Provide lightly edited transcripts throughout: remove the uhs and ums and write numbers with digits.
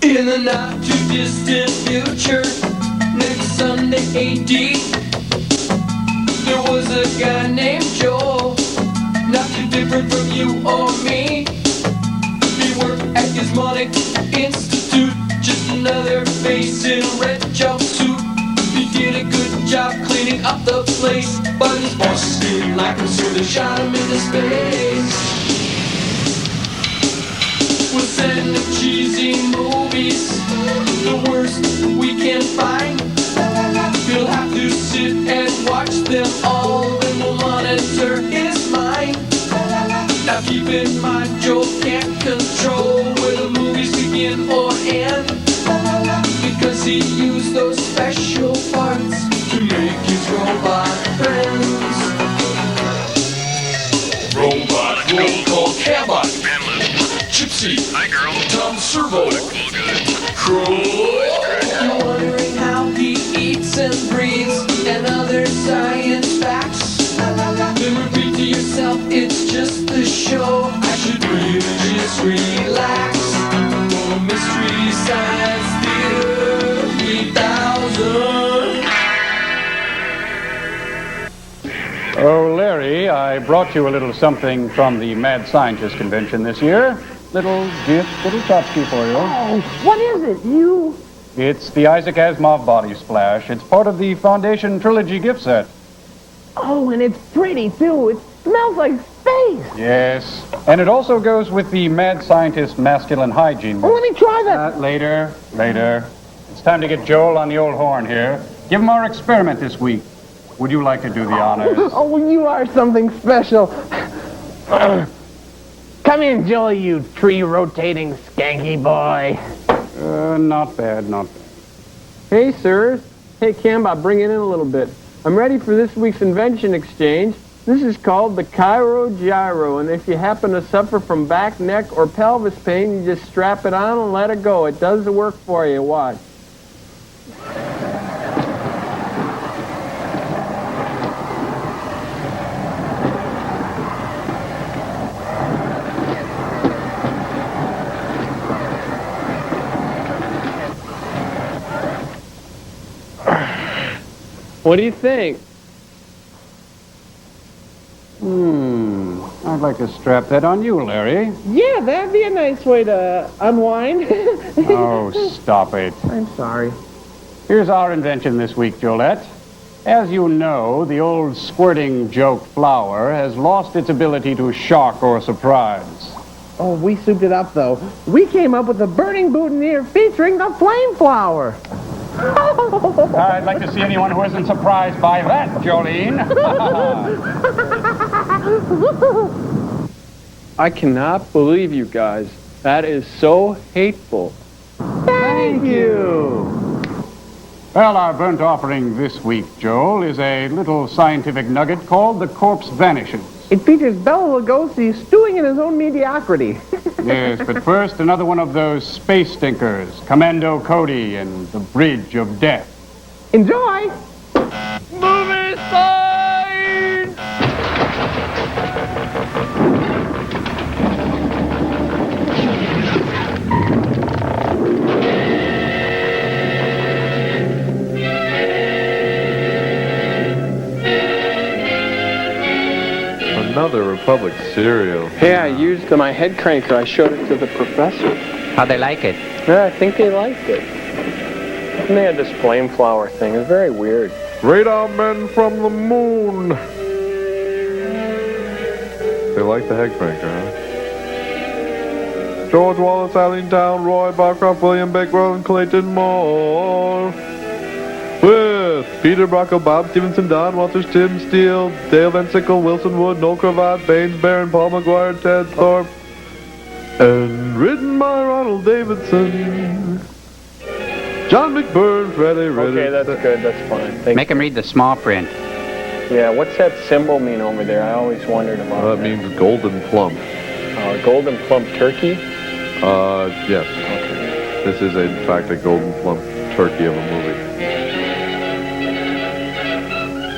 In the not too distant future, next Sunday AD, there was a guy named Joel, not too different from you or me. He worked at Gizmonic Institute, just another face in a red jumpsuit. He did a good job cleaning up the place, but his bosses didn't like him, so they shot him into space. We'll send him cheesy movies, the worst we can find. He'll have to sit and watch them all, then we'll monitor his mind. Now keep in mind, Joe can't control where the movies begin or end, because he used those special parts to make his robot friends. Robot, roll call, cabot, Gypsy, hi girl, Tom Servo, Crow. You're wondering how he eats and breathes and other science facts. Then repeat to yourself, it's just a show. I should really just relax. For Mystery Science Theater 3000. Oh, Larry, I brought you a little something from the Mad Scientist Convention this year. Little gift, little tchotchke for you. Oh, what is it, It's the Isaac Asimov Body Splash. It's part of the Foundation Trilogy gift set. Oh, and it's pretty, too. It smells like space. Yes. And it also goes with the Mad Scientist Masculine Hygiene. Oh, let me try that. Later. It's time to get Joel on the old horn here. Give him our experiment this week. Would you like to do the honors? Oh, well, you are something special. Come in, Joel, you tree-rotating skanky boy. Not bad. Hey, sirs. Hey, Cam, bring it in a little bit. I'm ready for this week's invention exchange. This is called the Cairo Gyro, and if you happen to suffer from back, neck, or pelvis pain, you just strap it on and let it go. It does the work for you. Watch. What do you think? I'd like to strap that on you, Larry. Yeah, that'd be a nice way to unwind. Oh, stop it. I'm sorry. Here's our invention this week, Jolette. As you know, the old squirting joke flower has lost its ability to shock or surprise. Oh, we souped it up, though. We came up with the burning boutonniere featuring the flame flower. I'd like to see anyone who isn't surprised by that, Jolene. I cannot believe you guys. That is so hateful. Thank you. Well, our burnt offering this week, Joel, is a little scientific nugget called the Corpse Vanishes. It features Bela Lugosi stewing in his own mediocrity. Yes, but first, another one of those space stinkers, Commando Cody and the Bridge of Death. Enjoy! Movie sign! Another Republic cereal. Hey, I used my head cranker. I showed it to the professor. How'd they like it? Yeah, I think they liked it. And they had this flame flower thing. It was very weird. Radar men from the moon. They like the head cranker, huh? George Wallace, Allentown, Roy Barcroft, William Bakewell, and Clayton Moore. With Peter Brocco, Bob Stevenson, Don Walters, Tim Steele, Dale Van Sickle, Wilson Wood, Noel Cravat, Baines Barron, Paul McGuire, Ted Thorpe, and written by Ronald Davidson, John McBurn, Freddie Ritter. Okay, that's good. That's fine. Thank Make him read the small print. Yeah, what's that symbol mean over there? I always wondered about That means golden plump. Golden plump turkey? Yes. Okay. This is, in fact, a golden plump turkey of a movie.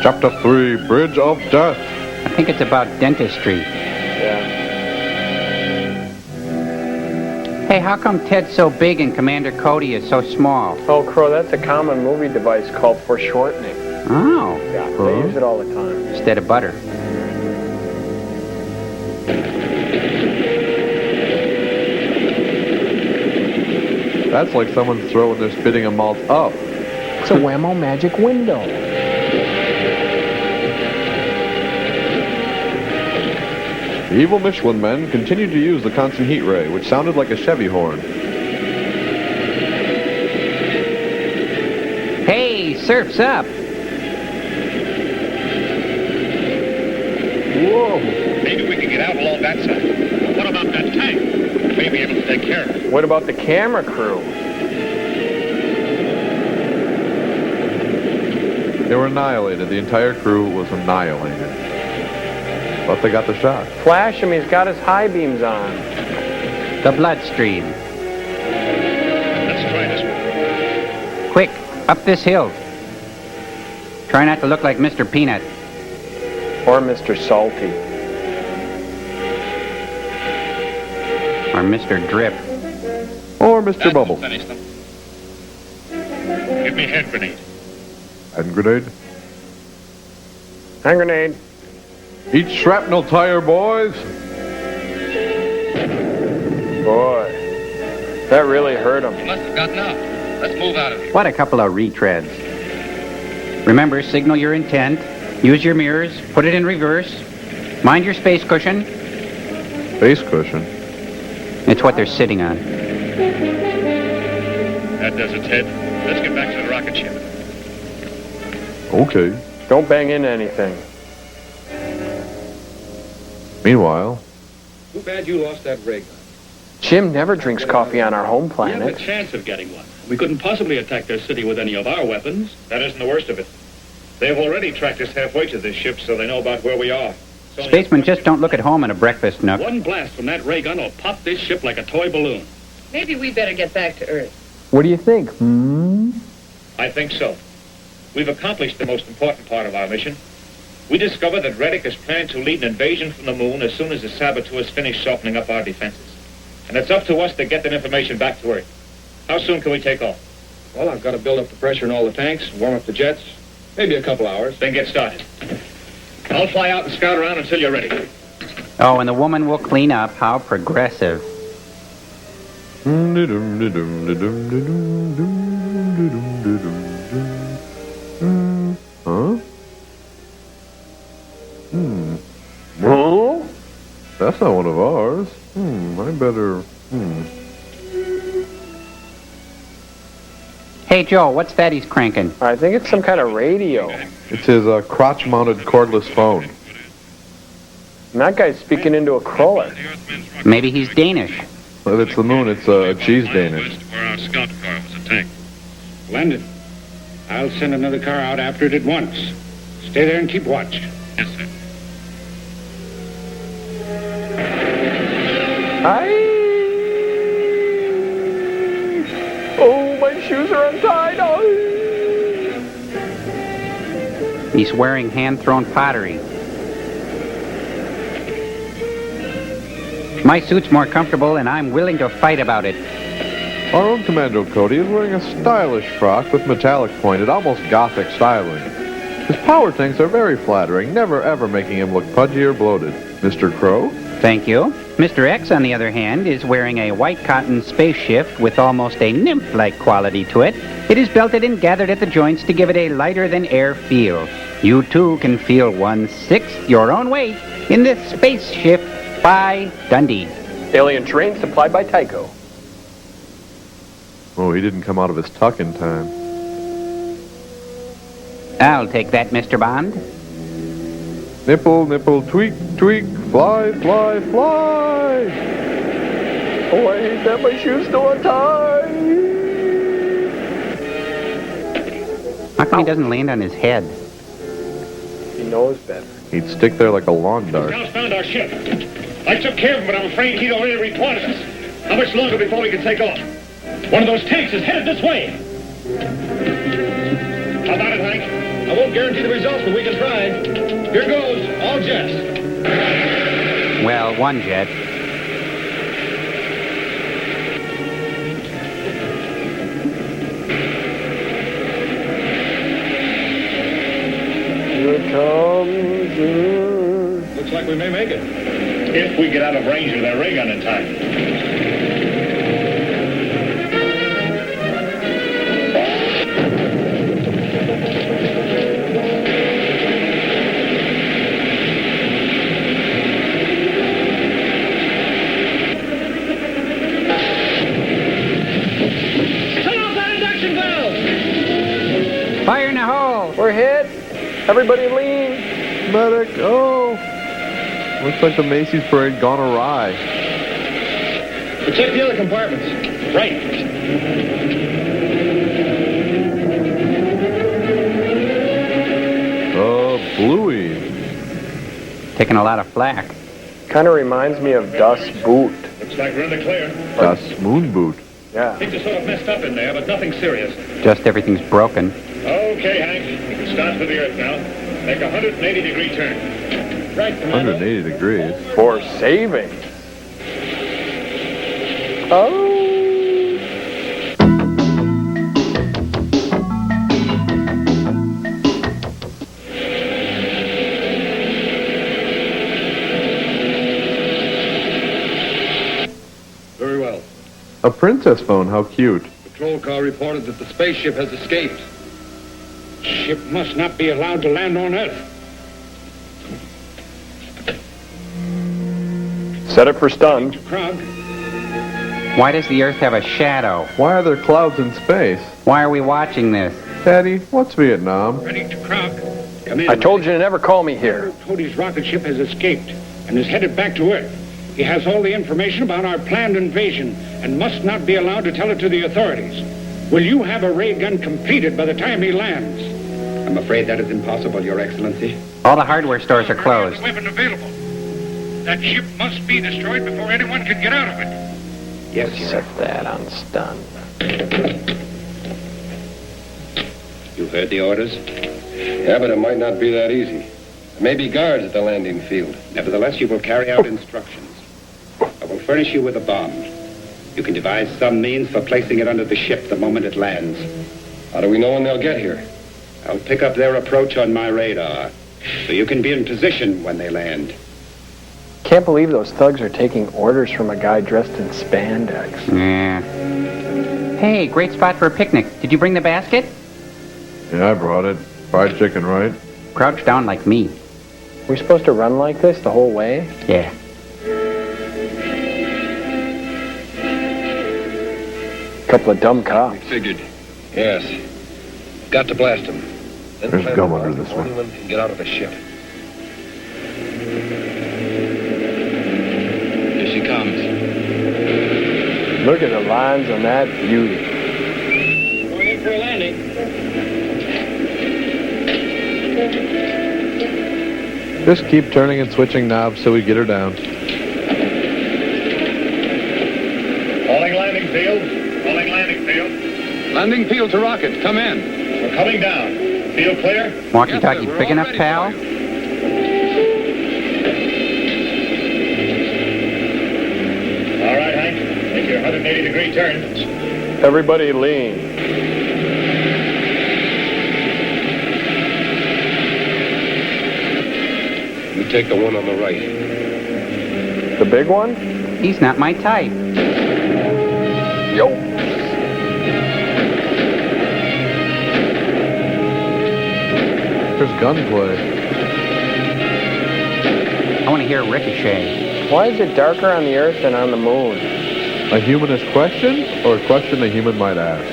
Chapter 3, Bridge of Death. I think it's about dentistry. Yeah. Hey, how come Ted's so big and Commander Cody is so small? Oh, Crow, that's a common movie device called foreshortening. Oh, Yeah, they use it all the time. instead of butter. That's like someone's throwing their spitting a malt up. It's a Whammo magic window. The evil Michelin men continued to use the constant heat ray, which sounded like a Chevy horn. Hey, surf's up. Whoa. Maybe we can get out along that side. What about that tank? We may be able to take care of it. What about the camera crew? They were annihilated. The entire crew was annihilated. But they got the shot. Flash him, he's got his high beams on. The bloodstream. Let's try this one. Quick, up this hill. Try not to look like Mr. Peanut. Or Mr. Salty. Or Mr. Drip. Or Mr. That will Bubble. finish them. Give me a hand grenade. Hand grenade. Hand grenade. Eat shrapnel tire, boys. Boy, that really hurt him. You must have gotten out. Let's move out of here. What a couple of retreads. Remember, signal your intent. Use your mirrors. Put it in reverse. Mind your space cushion. Face cushion. It's what they're sitting on. That does it, Ted. Let's get back to the rocket ship. Okay. Don't bang into anything. Meanwhile, Too bad you lost that ray gun. Jim never drinks coffee on our home We have a planet. chance of getting one. We couldn't possibly attack their city with any of our weapons. That isn't the worst of it. They've already tracked us halfway to this ship, so they know about where we are. So Spacemen just don't look at home in a breakfast nook. one blast from that ray gun will pop this ship like a toy balloon. Maybe we better get back to Earth. What do you think? I think so. We've accomplished the most important part of our mission. We discovered that Reddick has planned to lead an invasion from the moon as soon as the saboteurs finish softening up our defenses. And it's up to us to get that information back to Earth. How soon can we take off? Well, I've got to build up the pressure in all the tanks, warm up the jets. Maybe a couple hours. Then get started. I'll fly out and scout around until you're ready. Oh, and the woman will clean up. How progressive. Huh? Oh? That's not one of ours. I better. Hey, Joe, what's that he's cranking? I think it's some kind of radio. It's his crotch-mounted cordless phone. And that guy's speaking into a crawler. Maybe he's Danish. If it's the moon, it's a cheese Danish. Where our scout car was attacked. Landed. I'll send another car out after it at once. Stay there and keep watch. Yes, sir. Hi. Oh, my shoes are untied. Oh. He's wearing hand-thrown pottery. My suit's more comfortable, and I'm willing to fight about it. Our own Commando Cody is wearing a stylish frock with metallic pointed, almost gothic styling. His power tanks are very flattering, never ever making him look pudgy or bloated. Mr. Crow? Thank you. Mr. X, on the other hand, is wearing a white cotton spaceship with almost a nymph-like quality to it. It is belted and gathered at the joints to give it a lighter-than-air feel. You, too, can feel 1/6 your own weight in this spaceship by Dundee. Alien terrain supplied by Tycho. Oh, he didn't come out of his tuck in time. I'll take that, Mr. Bond. Nipple, nipple, tweak, tweak, fly, fly, fly! Oh, I hate that. My shoes still untied. How come he doesn't land on his head? He knows better. He'd stick there like a lawn dart. Scouts found our ship. I took care of him, but I'm afraid he'd already reported us. How much longer before we can take off? One of those tanks is headed this way. How about it, Hank? I won't guarantee the results, but we can try. Here goes, all jets. Well, one jet. we may make it. If we get out of range of their ray gun in time. Fire in the hole! We're hit. Everybody lean. Medic, oh! Looks like the Macy's parade gone awry. But check the other compartments. Right. Bluey. Taking a lot of flack. Kind of reminds me of Dust's boot. Looks like we're in the clear. Das Moon Boot. Yeah. Things are sort of messed up in there, but nothing serious. Just everything's broken. Okay, Hank. You can start for the Earth now. Make a 180-degree turn. Right, Commander. 180 degrees. For saving. Oh. Very well. A princess phone, how cute. Patrol car reported that the spaceship has escaped. Ship must not be allowed to land on Earth. Set it for stun. Krog, Why does the Earth have a shadow? Why are there clouds in space? Why are we watching this? Daddy, what's Vietnam? ready to Krog. Come in. I told you to never call me here. Cody's rocket ship has escaped and is headed back to Earth. He has all the information about our planned invasion and must not be allowed to tell it to the authorities. Will you have a ray gun completed by the time he lands? I'm afraid that is impossible, Your Excellency. All the hardware stores are closed. Weapon available. That ship must be destroyed before anyone can get out of it. Yes, Your Set that on stun. You heard the orders? Yeah, but it might not be that easy. There may be guards at the landing field. Nevertheless, you will carry out instructions. I will furnish you with a bomb. You can devise some means for placing it under the ship the moment it lands. How do we know when they'll get here? I'll pick up their approach on my radar, so you can be in position when they land. Can't believe those thugs are taking orders from a guy dressed in spandex. Yeah. Hey, great spot for a picnic. Did you bring the basket? Yeah, I brought it. Fried chicken, right? Crouch down like me. We're supposed to run like this the whole way? Yeah. Couple of dumb cops. Figured. Yes. Got to blast them. Then There's plan gum to under blast this the one. only can get out of the ship. Here she comes. Look at the lines on that beauty. Going in for a landing. Just keep turning and switching knobs till we get her down. Calling landing field. Calling landing field. Landing field to rocket. Come in. We're coming down. Field clear? Walkie-talkie Yes, sir, we're big all enough, ready pal? for you. All right, Hank. Make your 180-degree turn. Everybody lean. You take the one on the right. The big one? He's not my type. Yo. There's gunplay. I want to hear Ricochet. Why is it darker on the Earth than on the moon? A humanist question, or a question a human might ask?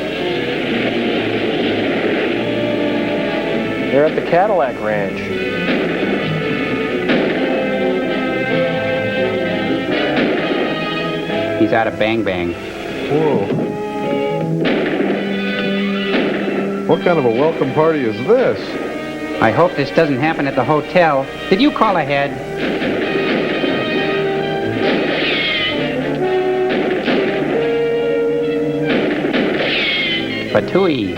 They're at the Cadillac Ranch. He's out of Bang Bang. Whoa. What kind of a welcome party is this? I hope this doesn't happen at the hotel. Did you call ahead? Patooey.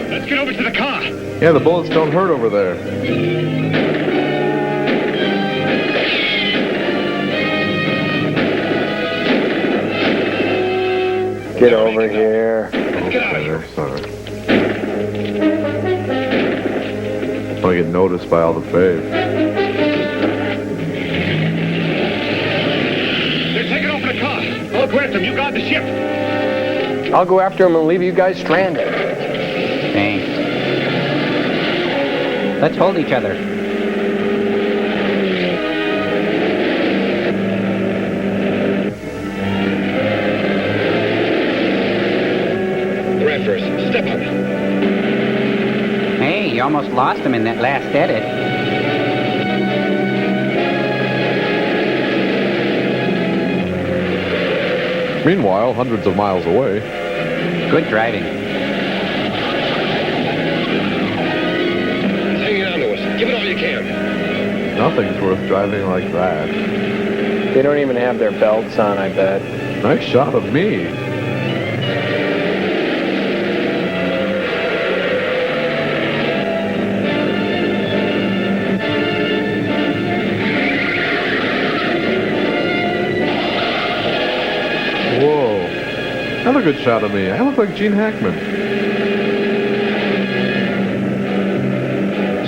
Let's get over to the car. Yeah, the bullets don't hurt over there. Get over here. Okay, sorry. I want to get noticed by all the faves. him. You guard the ship. I'll go after him and leave you guys stranded. Thanks. Let's hold each other. The right first. Step up. Hey, you almost lost him in that last edit. Meanwhile, hundreds of miles away. Good driving. Hang on to us. Give it all you can. Nothing's worth driving like that. They don't even have their belts on, I bet. Nice shot of me. Whoa. Another good shot of me. I look like Gene Hackman.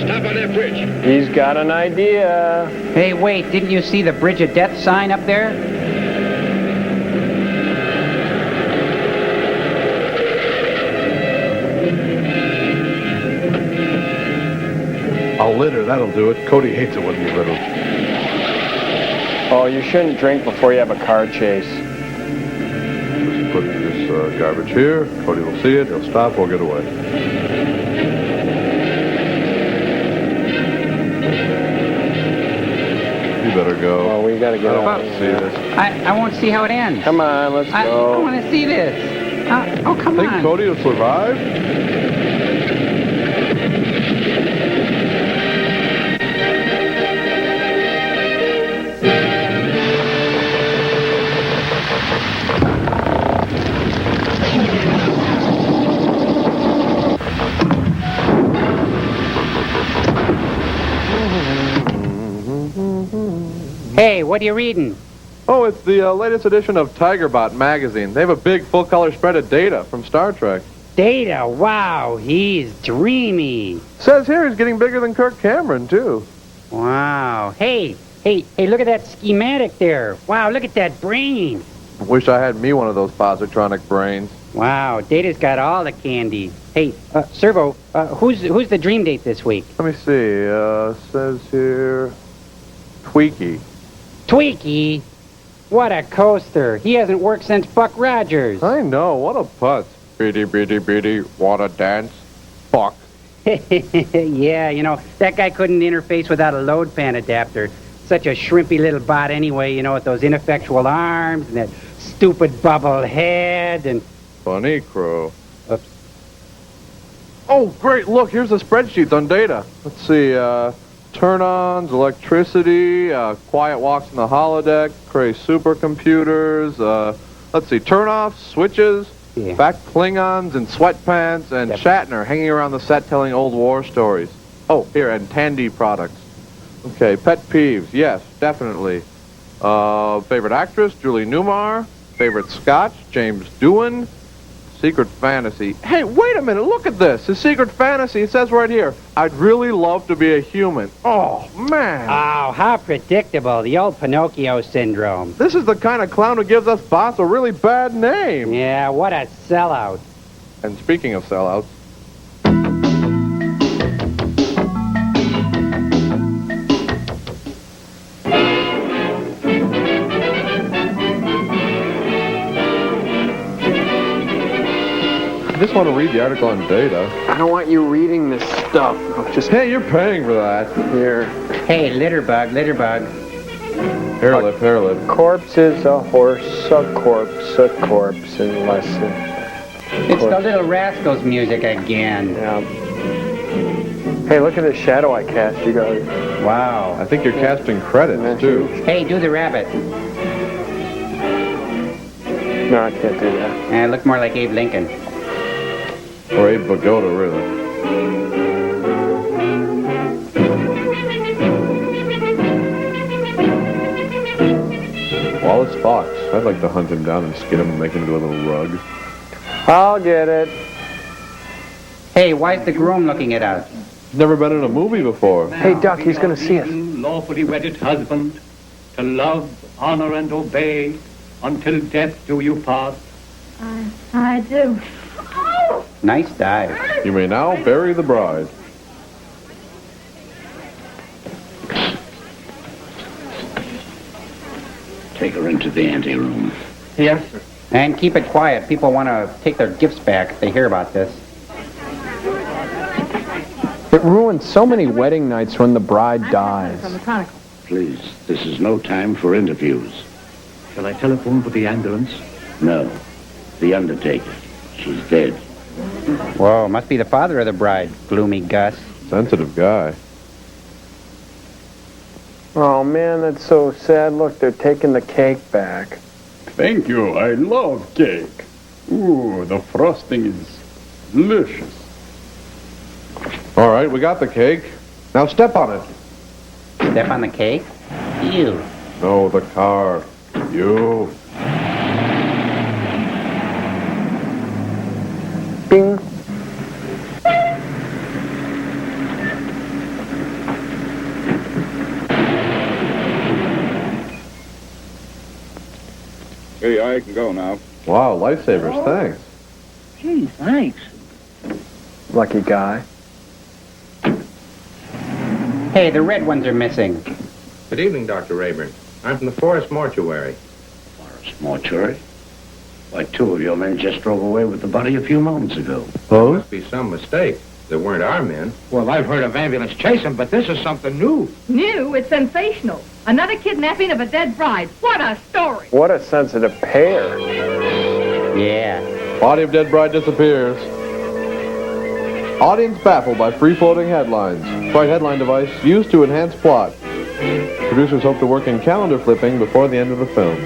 Stop on that bridge. He's got an idea. Hey, wait, didn't you see the Bridge of Death sign up there? I'll litter, that'll do it. Cody hates it when you litter. Oh, you shouldn't drink before you have a car chase. Just put this garbage here. Cody will see it. He'll stop. We'll get away. You better go. Oh, we gotta get I don't out. want to see this. I won't see how it ends. Come on, let's I go. want to see this. Oh, come Think on. Cody will survive? Hey, what are you reading? Oh, it's the latest edition of Tigerbot magazine. They have a big full-color spread of Data from Star Trek. Data, wow, he's dreamy. Says here he's getting bigger than Kirk Cameron, too. Wow. Hey, look at that schematic there. Wow, look at that brain. Wish I had me one of those positronic brains. Wow, Data's got all the candy. Hey, Servo, who's the dream date this week? Let me see. Says here... Tweaky. Tweaky? What a coaster. He hasn't worked since Buck Rogers. I know, what a putz. Beady, wanna dance? Fuck. Yeah, you know, that guy couldn't interface without a load pan adapter. Such a shrimpy little bot anyway, you know, with those ineffectual arms and that stupid bubble head and... Funny crow. Oops. Oh, great, look, here's the spreadsheets on Data. Let's see, turn-ons, electricity, quiet walks in the holodeck, Cray supercomputers, let's see, turn-offs, switches, back Klingons in sweatpants, and Shatner hanging around the set telling old war stories. Oh, here, and Tandy products. Okay, pet peeves, yes, definitely. Favorite actress, Julie Newmar. Favorite scotch, James Doohan. Secret fantasy. Hey, wait a minute, look at this. His secret fantasy, it says right here, I'd really love to be a human. Oh, man. Oh, how predictable. The old Pinocchio syndrome. This is the kind of clown who gives us bots a really bad name. Yeah, what a sellout. And speaking of sellouts, I just want to read the article on Data. I don't want you reading this stuff. Just, hey, you're paying for that. Here. Hey, litterbug. Hair lip. Corpse is a horse, a corpse, unless It's the Little Rascals music again. Yeah. Hey, look at the shadow I cast, you guys. Wow. I think you're casting credits, too. Hey, do the rabbit. No, I can't do that. It looked more like Abe Lincoln. Or Abe Vigoda, really. Wallace Fox. I'd like to hunt him down and skin him and make him into a little rug. I'll get it. Hey, why's the groom looking at us? Never been in a movie before. Hey, Duck, he's going to see us. Lawfully wedded husband, to love, honor, and obey, Until death do you part. I do. Nice dive. You may now bury the bride. Take her into the anteroom. Yes, sir. And keep it quiet. People want to take their gifts back if they hear about this. It ruins so many wedding nights when the bride dies. Please, this is no time for interviews. Shall I telephone for the ambulance? No. The undertaker. She's dead. Whoa, must be the father of the bride, gloomy Gus. Sensitive guy. Oh, man, that's so sad. Look, they're taking the cake back. Thank you. I love cake. Ooh, the frosting is delicious. All right, we got the cake. Now step on it. Step on the cake? Ew. No, the car. You. Bing. Hey, I can go now. Wow, lifesavers, thanks. Gee, thanks. Lucky guy. Hey, the red ones are missing. Good evening, Dr. Rayburn. I'm from the Forest Mortuary. Forest Mortuary? Why, two of your men just drove away with the body a few moments ago. There must be some mistake. They weren't our men. Well, I've heard of ambulance chasing, but this is something new. New? It's sensational. Another kidnapping of a dead bride. What a story. What a sensitive pair. Yeah. Body of dead bride disappears. Audience baffled by free-floating headlines. Try headline device used to enhance plot. Producers hope to work in calendar flipping before the end of the film.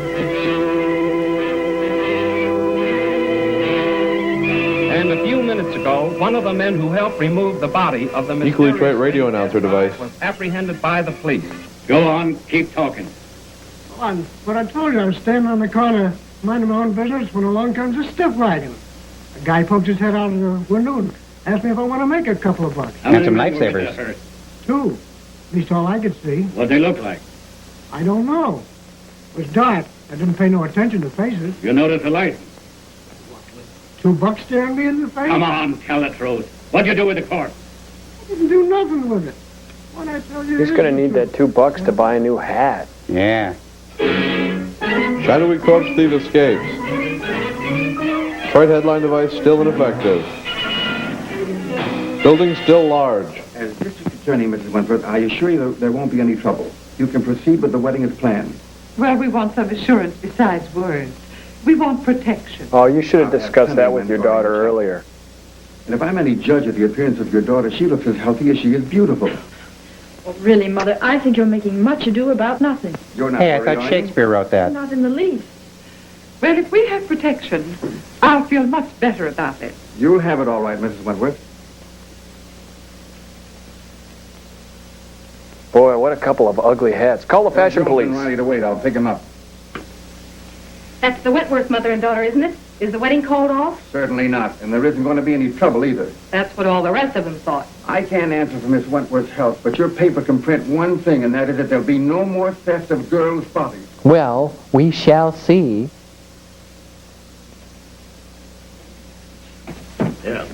And a few minutes ago, one of the men who helped remove the body of the Equally trite radio announcer device. was apprehended by the police. Go on, keep talking. What I told you, I was standing on the corner, minding my own business, when along comes a stiff wagon. A guy poked his head out of the window and asked me if I want to make a couple of bucks. And some lifesavers. Two. At least all I could see. What'd they look like? I don't know. It was dark. I didn't pay no attention to faces. You noticed the license? $2 staring me in the face. Come on, tell the truth. What'd you do with the corpse? I didn't do nothing with it. What'd I tell you? He's going to need that $2 to buy a new hat. Yeah. Shadowy corpse thief escapes. Trite headline device still ineffective. Building still large. As district attorney, Mrs. Wentworth, I assure you there won't be any trouble. You can proceed with the wedding as planned. Well, we want some assurance besides words. We want protection. Oh, you should have discussed that with your daughter earlier. And if I'm any judge of the appearance of your daughter, she looks as healthy as she is beautiful. Well, really, Mother, I think you're making much ado about nothing. You're not Hey, I worried, thought are you? Shakespeare wrote that. Not in the least. Well, if we have protection, I'll feel much better about it. You'll have it all right, Mrs. Wentworth. Boy, what a couple of ugly hats. Call the fashion police. Ready to wait. I'll pick him up. That's the Wentworth mother and daughter, isn't it? Is the wedding called off? Certainly not. And there isn't going to be any trouble either. That's what all the rest of them thought. I can't answer for Miss Wentworth's health, but your paper can print one thing, and that is that there'll be no more theft of girls' bodies. Well, we shall see. Yeah.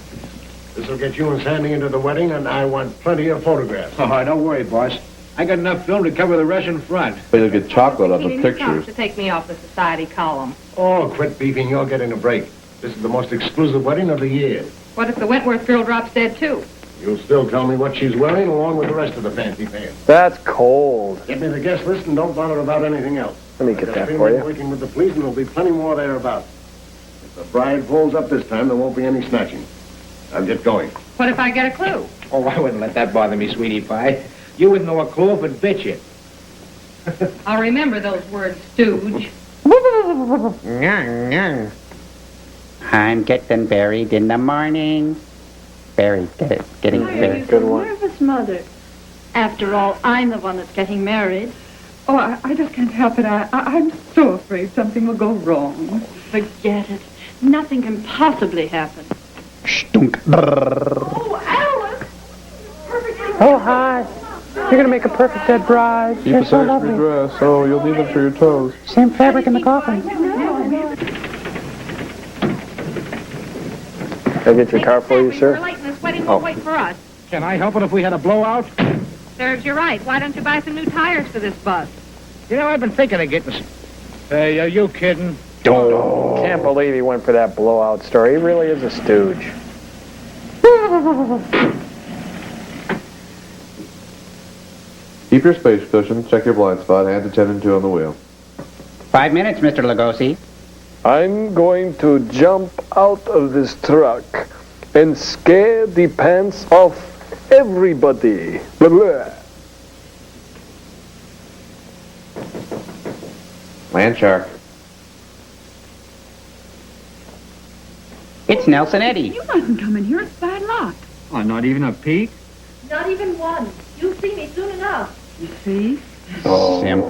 This will get you and Sandy into the wedding, and I want plenty of photographs. Oh, don't worry, boss. I got enough film to cover the Russian front. But you'll get chocolate on the Needing your pictures. to take me off the society column. Oh, quit beefing. You're getting a break. This is the most exclusive wedding of the year. What if the Wentworth girl drops dead, too? You'll still tell me what she's wearing along with the rest of the fancy pants. That's cold. Get me the guest list and don't bother about anything else. Let me get that for you. Working with the police, and there'll be plenty more thereabouts. If the bride folds up this time, there won't be any snatching. I'll get going. What if I get a clue? Oh, I wouldn't let that bother me, sweetie pie. You wouldn't know a clue if it bit you. I'll remember those words, stooge. I'm getting buried in the morning. Buried, get it? Getting Why are buried. you so nervous, Mother? After all, I'm the one that's getting married. Oh, I just can't help it. I'm so afraid something will go wrong. Forget it. Nothing can possibly happen. Stunk. Oh, Alice! Oh, hi. You're going to make a perfect dead bride. Keep a sexy dress. Oh, you'll need them for your toes. Same fabric in the coffin. Can I get your car for you, We're sir? late and this wedding won't wait for us. Can I help it if we had a blowout? Serves you right. Why don't you buy some new tires for this bus? You know, I've been thinking of getting some... Hey, are you kidding? Can't believe he went for that blowout story. He really is a stooge. Keep your space cushion, check your blind spot, hand to 10 and 2 on the wheel. 5 minutes, Mr. Lugosi. I'm going to jump out of this truck and scare the pants off everybody. Blah, blah. Land shark. It's Nelson Eddy. You mustn't come in here. It's bad luck. Oh, not even a peek? Not even one. You'll see me soon enough. You see? Sim.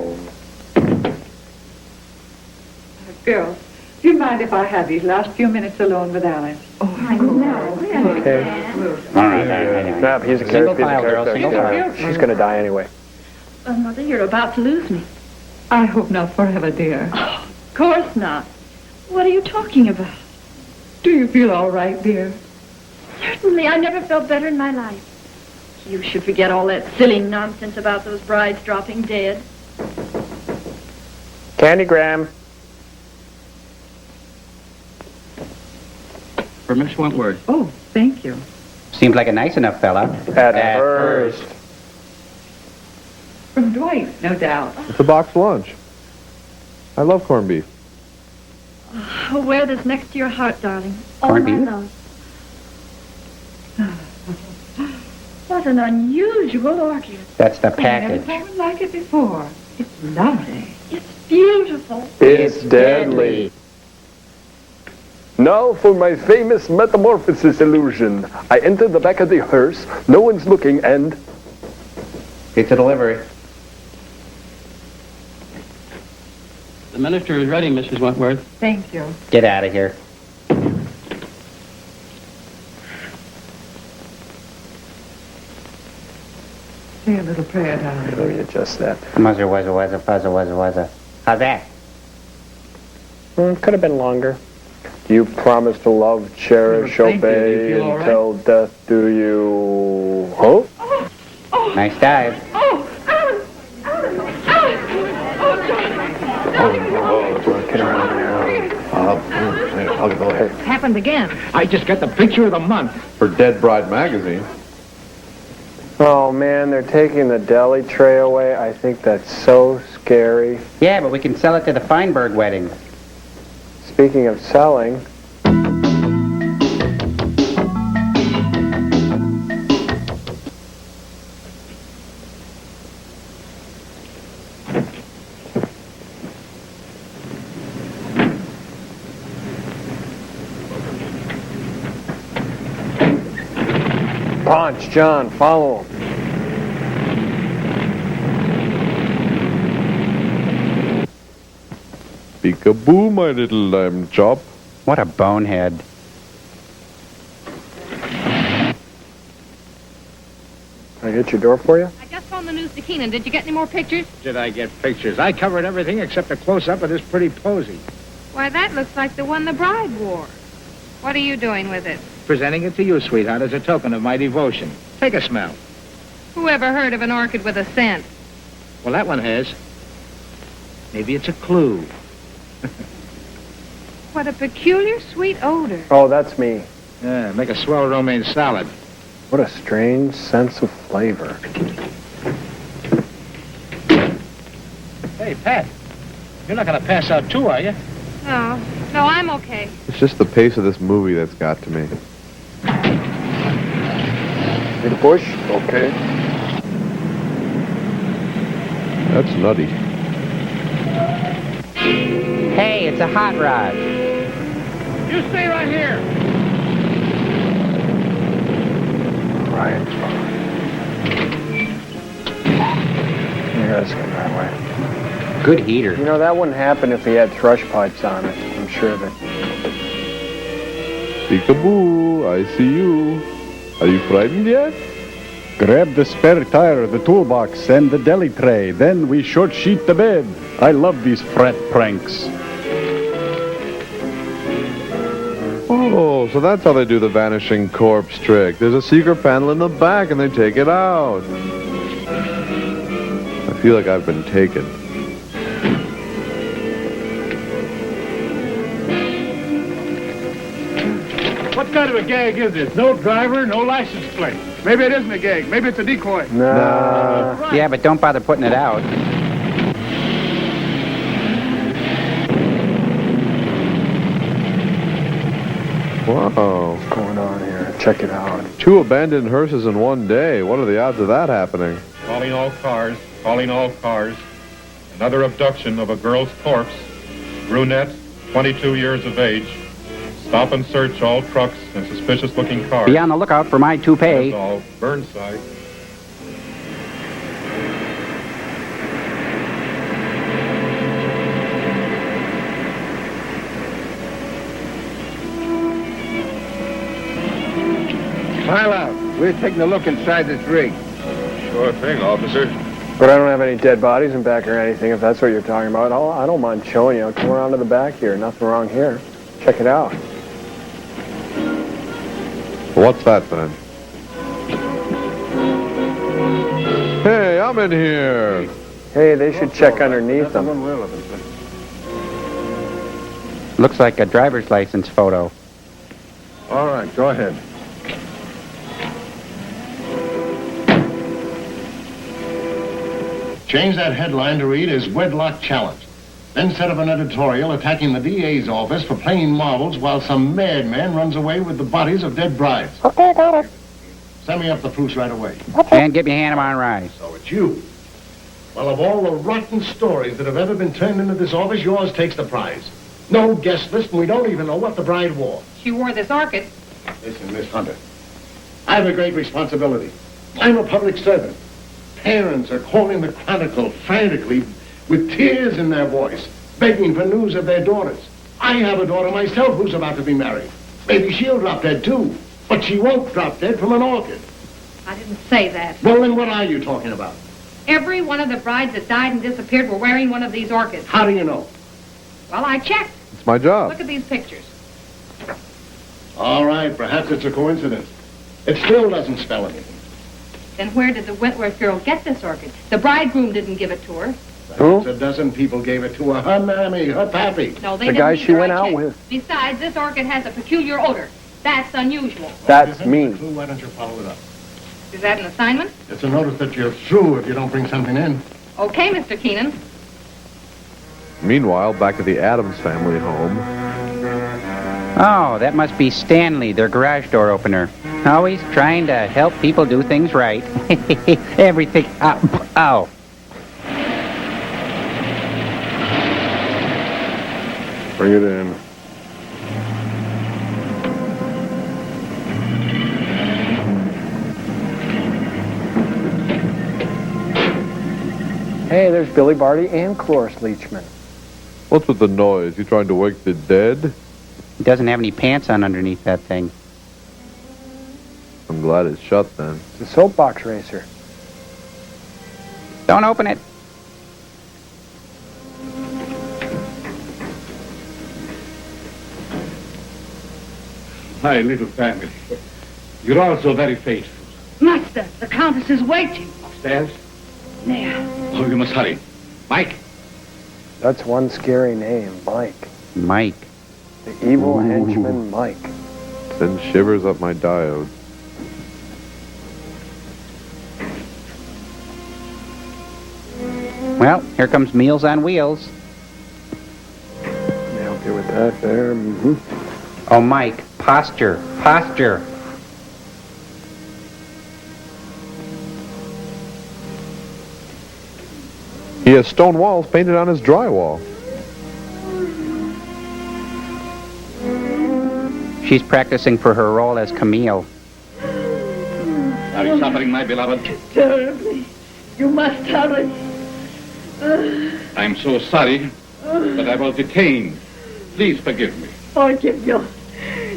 Girls, do you mind if I have these last few minutes alone with Alice? I know. Okay. All right. Nah, he's a Single character. file, girl, single file. She's going to die anyway. Well, Mother, you're about to lose me. I hope not forever, dear. Of course not. What are you talking about? Do you feel all right, dear? Certainly. I never felt better in my life. You should forget all that silly nonsense about those brides dropping dead. Candygram. For Miss Wentworth. Oh, thank you. Seemed like a nice enough fella. At first. From Dwight, no doubt. It's a box lunch. I love corned beef. Oh, wear this next to your heart, darling. All Corned my beef? love. What an unusual orchid. That's the I never package. saw one like it before. It's lovely. It's beautiful. It's deadly. Now for my famous metamorphosis illusion. I enter the back of the hearse, no one's looking, and... It's a delivery. The minister is ready, Mrs. Wentworth. Thank you. Get out of here. Say a little prayer, darling. Let me adjust that. Muzzer, wuzzer, fuzzer, wuzzer. How's that? Could have been longer. You promise to love, cherish, Thank you. obey, Do you feel all right? until death do you... Huh? Nice dive. Get around there. I'll go ahead. Happened again. I just got the picture of the month. For Dead Bride magazine. Oh, man, they're taking the deli tray away. I think that's so scary. Yeah, but we can sell it to the Feinberg wedding. Speaking of selling... Punch, John, follow him. Peekaboo, my little lamb chop. What a bonehead. Can I get your door for you? I just phoned the news to Keenan. Did you get any more pictures? Did I get pictures? I covered everything except a close-up of this pretty posy. Why, that looks like the one the bride wore. What are you doing with it? Presenting it to you, sweetheart, as a token of my devotion. Take a smell. Who ever heard of an orchid with a scent? Well, that one has. Maybe it's a clue. What a peculiar sweet odor. Oh, that's me. Yeah, make a swell romaine salad. What a strange sense of flavor. Hey, Pat, you're not going to pass out too, are you? No, I'm okay. It's just the pace of this movie that's got to me. Need a push? Okay. That's nutty. Hey, it's a hot rod. You stay right here. Right. You guys come that way. Good heater. You know, that wouldn't happen if he had thrush pipes on it. I'm sure of it. Peekaboo, I see you. Are you frightened yet? Grab the spare tire, the toolbox, and the deli tray. Then we short sheet the bed. I love these frat pranks. Oh, so that's how they do the vanishing corpse trick. There's a secret panel in the back and they take it out. I feel like I've been taken. What kind of a gag is this? No driver, no license plate. Maybe it isn't a gag. Maybe it's a decoy. No. Yeah, but don't bother putting it out. Whoa. What's going on here? Check it out. 2 abandoned hearses in one day. What are the odds of that happening? Calling all cars, calling all cars. Another abduction of a girl's corpse. Brunette, 22 years of age. Stop and search all trucks and suspicious-looking cars. Be on the lookout for my toupee. That's all. Burnside. Pile out. We're taking a look inside this rig. Sure thing, officer. But I don't have any dead bodies in back or anything, if that's what you're talking about. I don't mind showing you. Come around to the back here. Nothing wrong here. Check it out. What's that then? Hey, I'm in here. Hey, they should check underneath them. Looks like a driver's license photo. All right, go ahead. Change that headline to read as Wedlock Challenge. Then set up an editorial attacking the DA's office for playing marbles while some madman runs away with the bodies of dead brides. Okay, got it. Send me up the proofs right away. And get me hand 'em on rise. So it's you. Well, of all the rotten stories that have ever been turned into this office, yours takes the prize. No guest list, and we don't even know what the bride wore. She wore this orchid. Listen, Miss Hunter, I have a great responsibility. I'm a public servant. Parents are calling the Chronicle frantically with tears in their voice, begging for news of their daughters. I have a daughter myself who's about to be married. Maybe she'll drop dead too, but she won't drop dead from an orchid. I didn't say that. Well, then what are you talking about? Every one of the brides that died and disappeared were wearing one of these orchids. How do you know? Well, I checked. It's my job. Look at these pictures. All right, perhaps it's a coincidence. It still doesn't spell anything. Then where did the Wentworth girl get this orchid? The bridegroom didn't give it to her. Perhaps a dozen people gave it to her. Her mammy, her pappy. No, they The didn't guy either. she went I out checked. with. Besides, this orchid has a peculiar odor. That's unusual. That's mean. Why don't you follow it up? Is that an assignment? It's a notice that you're through if you don't bring something in. Okay, Mr. Keenan. Meanwhile, back at the Addams family home. Oh, that must be Stanley, their garage door opener. Always trying to help people do things right. Everything. Ow. Bring it in. Hey, there's Billy Barty and Cloris Leachman. What's with the noise? You trying to wake the dead? He doesn't have any pants on underneath that thing. I'm glad it's shut then. It's a soapbox racer. Don't open it. My little family. You're all so very faithful. Master, the Countess is waiting. Upstairs? There. Oh, you must hurry. Mike? That's one scary name, Mike. Mike. The evil henchman, Mike. Sends shivers up my diode. Well, here comes Meals on Wheels. Yeah, okay with that there. Mm-hmm. Oh, Mike, posture. He has stone walls painted on his drywall. She's practicing for her role as Camille. Are you suffering, my beloved? Terribly. You must hurry. I'm so sorry, but I was detained. Please forgive me. Forgive you.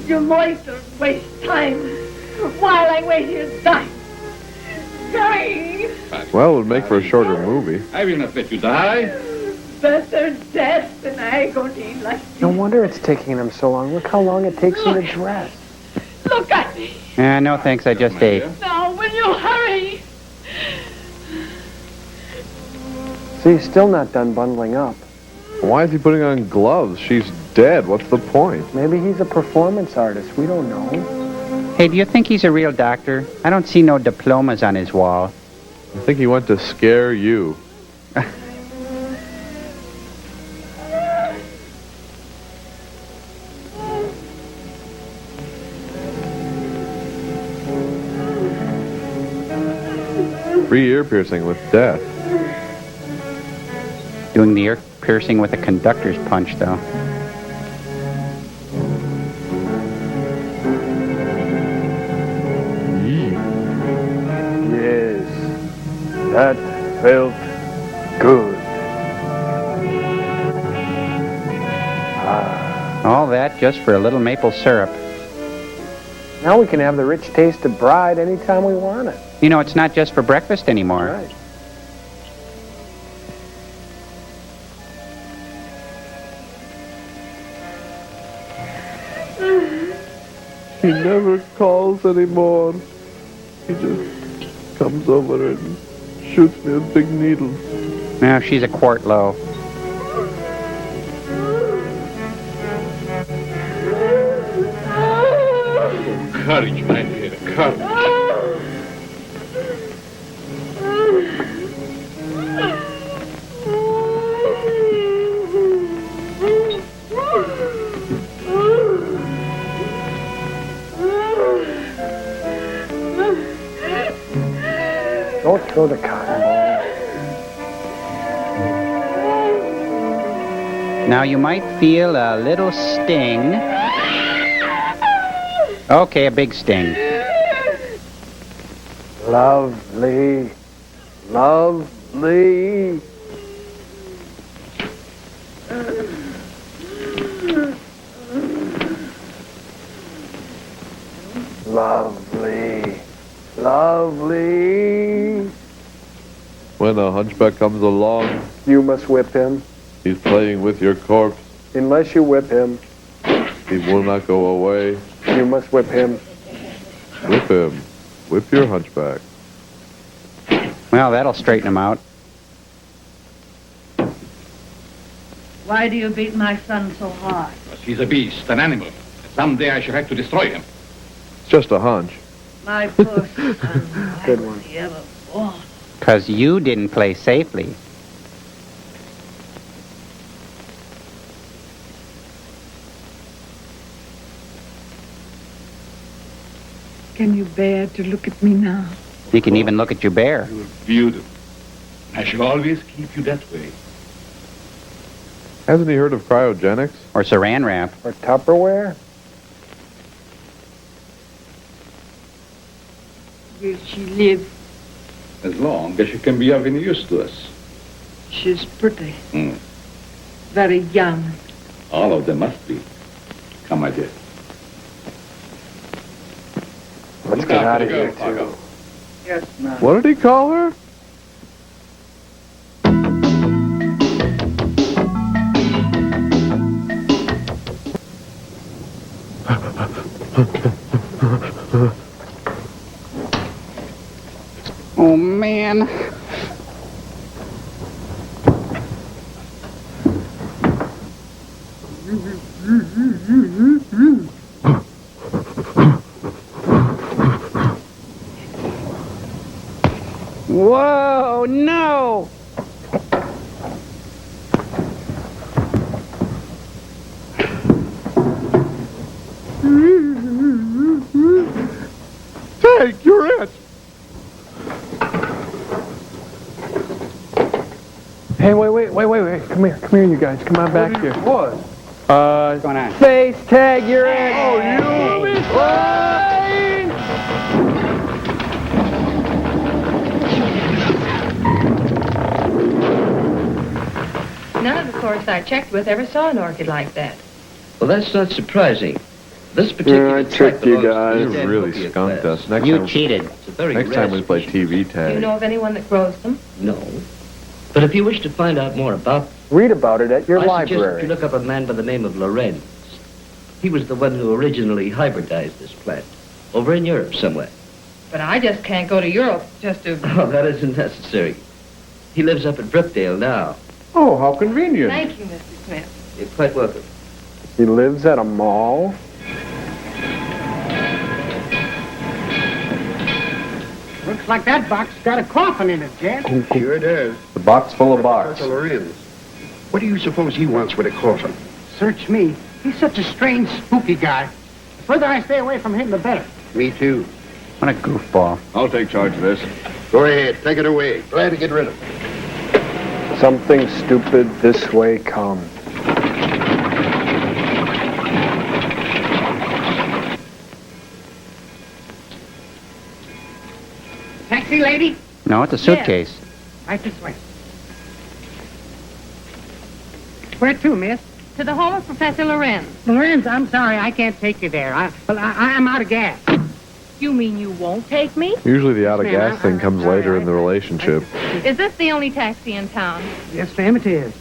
You loiter, waste time. While I wait here, dying. Dying. Well, it would make for a shorter movie. I will not let you die. better death than agony like this. No wonder it's taking him so long. Look how long it takes him to dress. Look at me. No thanks, I just ate. Now, will you hurry? See, he's still not done bundling up. Why is he putting on gloves? She's dead. What's the point? Maybe he's a performance artist. We don't know. Hey, do you think he's a real doctor? I don't see no diplomas on his wall. I think he went to scare you. Free ear piercing with death. Doing the ear piercing with a conductor's punch, though. Yes, that felt good. All that just for a little maple syrup. Now we can have the rich taste of bride anytime we want it. You know, it's not just for breakfast anymore. Right. He never calls anymore. He just comes over and shoots me with big needles. Now she's a quart low. Courage, my dear, courage. Don't throw the cotton ball. Now you might feel a little sting. Okay, a big sting. Lovely. Lovely. Lovely. Lovely. When a hunchback comes along, You must whip him. he's playing with your corpse. Unless you whip him, He will not go away. you must whip him. Whip him. Whip your hunchback. Well, that'll straighten him out. Why do you beat my son so hard? He's a beast, an animal. Someday I shall have to destroy him. It's just a hunch. My poor son. Good Why one. was he ever born? 'Cause you didn't play safely. Can you bear to look at me now? You can even look at your bear. You're beautiful. I shall always keep you that way. Hasn't he heard of cryogenics? Or saran wrap. Or Tupperware? Will she live? As long as she can be of any use to us. She's pretty. Very young. All of them must be. Come, my dear. Let's get out of here, too. Yes, ma'am. What did he call her? Oh, man. Whoa, no! Take, you're it! Hey, wait. Come here, you guys. Come on back here. What? What's going on? Face tag, you're in. Oh, you! None of the course I checked with ever saw an orchid like that. Well, that's not surprising. This particular I tricked you guys. You really skunked us. Next You time, cheated. It's a very next rare time we play species. TV Do tag. you know of anyone that grows them? No. But if you wish to find out more about them, Read about it at your I suggest library. you look up a man by the name of Lorenz. He was the one who originally hybridized this plant. Over in Europe somewhere. But I just can't go to Europe just to... Oh, that isn't necessary. He lives up at Brookdale now. Oh, how convenient. Thank you, Mr. Smith. You're quite welcome. He lives at a mall? Looks like that box got a coffin in it, Jet. Sure it is. The box full of box. Professor Lorenz. What do you suppose he wants with a coffin? Search me. He's such a strange, spooky guy. The further I stay away from him, the better. Me too. What a goofball. I'll take charge of this. Go ahead, take it away. Glad to get rid of it. Something stupid this way come. Taxi lady? No, it's a suitcase. Right this way. Where to, miss? To the home of Professor Lorenz. Lorenz, I'm sorry, I can't take you there. I'm out of gas. You mean you won't take me? Usually the out of Ma'am, gas thing comes later in the relationship. Is this the only taxi in town? Yes, ma'am, it is.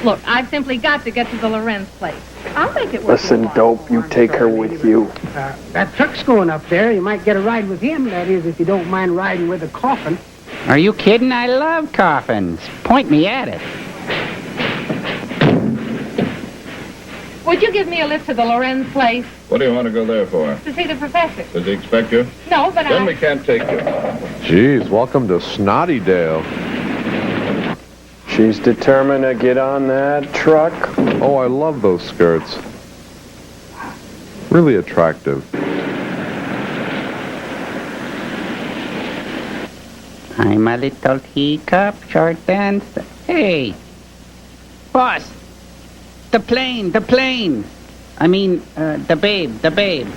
Look, I've simply got to get to the Lorenz place. I'll make it worth Listen, your while. dope, you take her with you. That truck's going up there. You might get a ride with him. That is, if you don't mind riding with a coffin. Are you kidding? I love coffins. Point me at it. Would you give me a lift to the Lorenz place What do you want to go there for? to see the professor? Does he expect you? No, but Then we can't take you. Jeez, welcome to Snottydale. She's determined to get on that truck. Oh, I love those skirts. Really attractive. I'm a little teacup, short dancer. Hey, boss. The plane. I mean, the babe.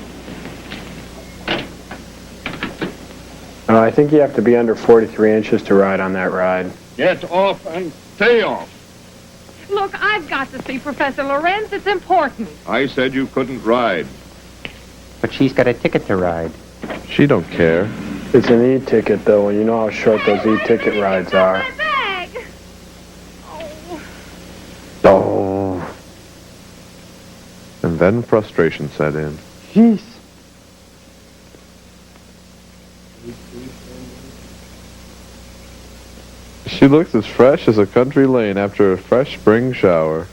I think you have to be under 43 inches to ride on that ride. Get off and stay off. Look, I've got to see Professor Lorenz. It's important. I said you couldn't ride. But she's got a ticket to ride. She don't care. It's an e-ticket, though, and you know how short those e-ticket rides are. My bag. Oh. And then frustration set in. Jeez. She looks as fresh as a country lane after a fresh spring shower.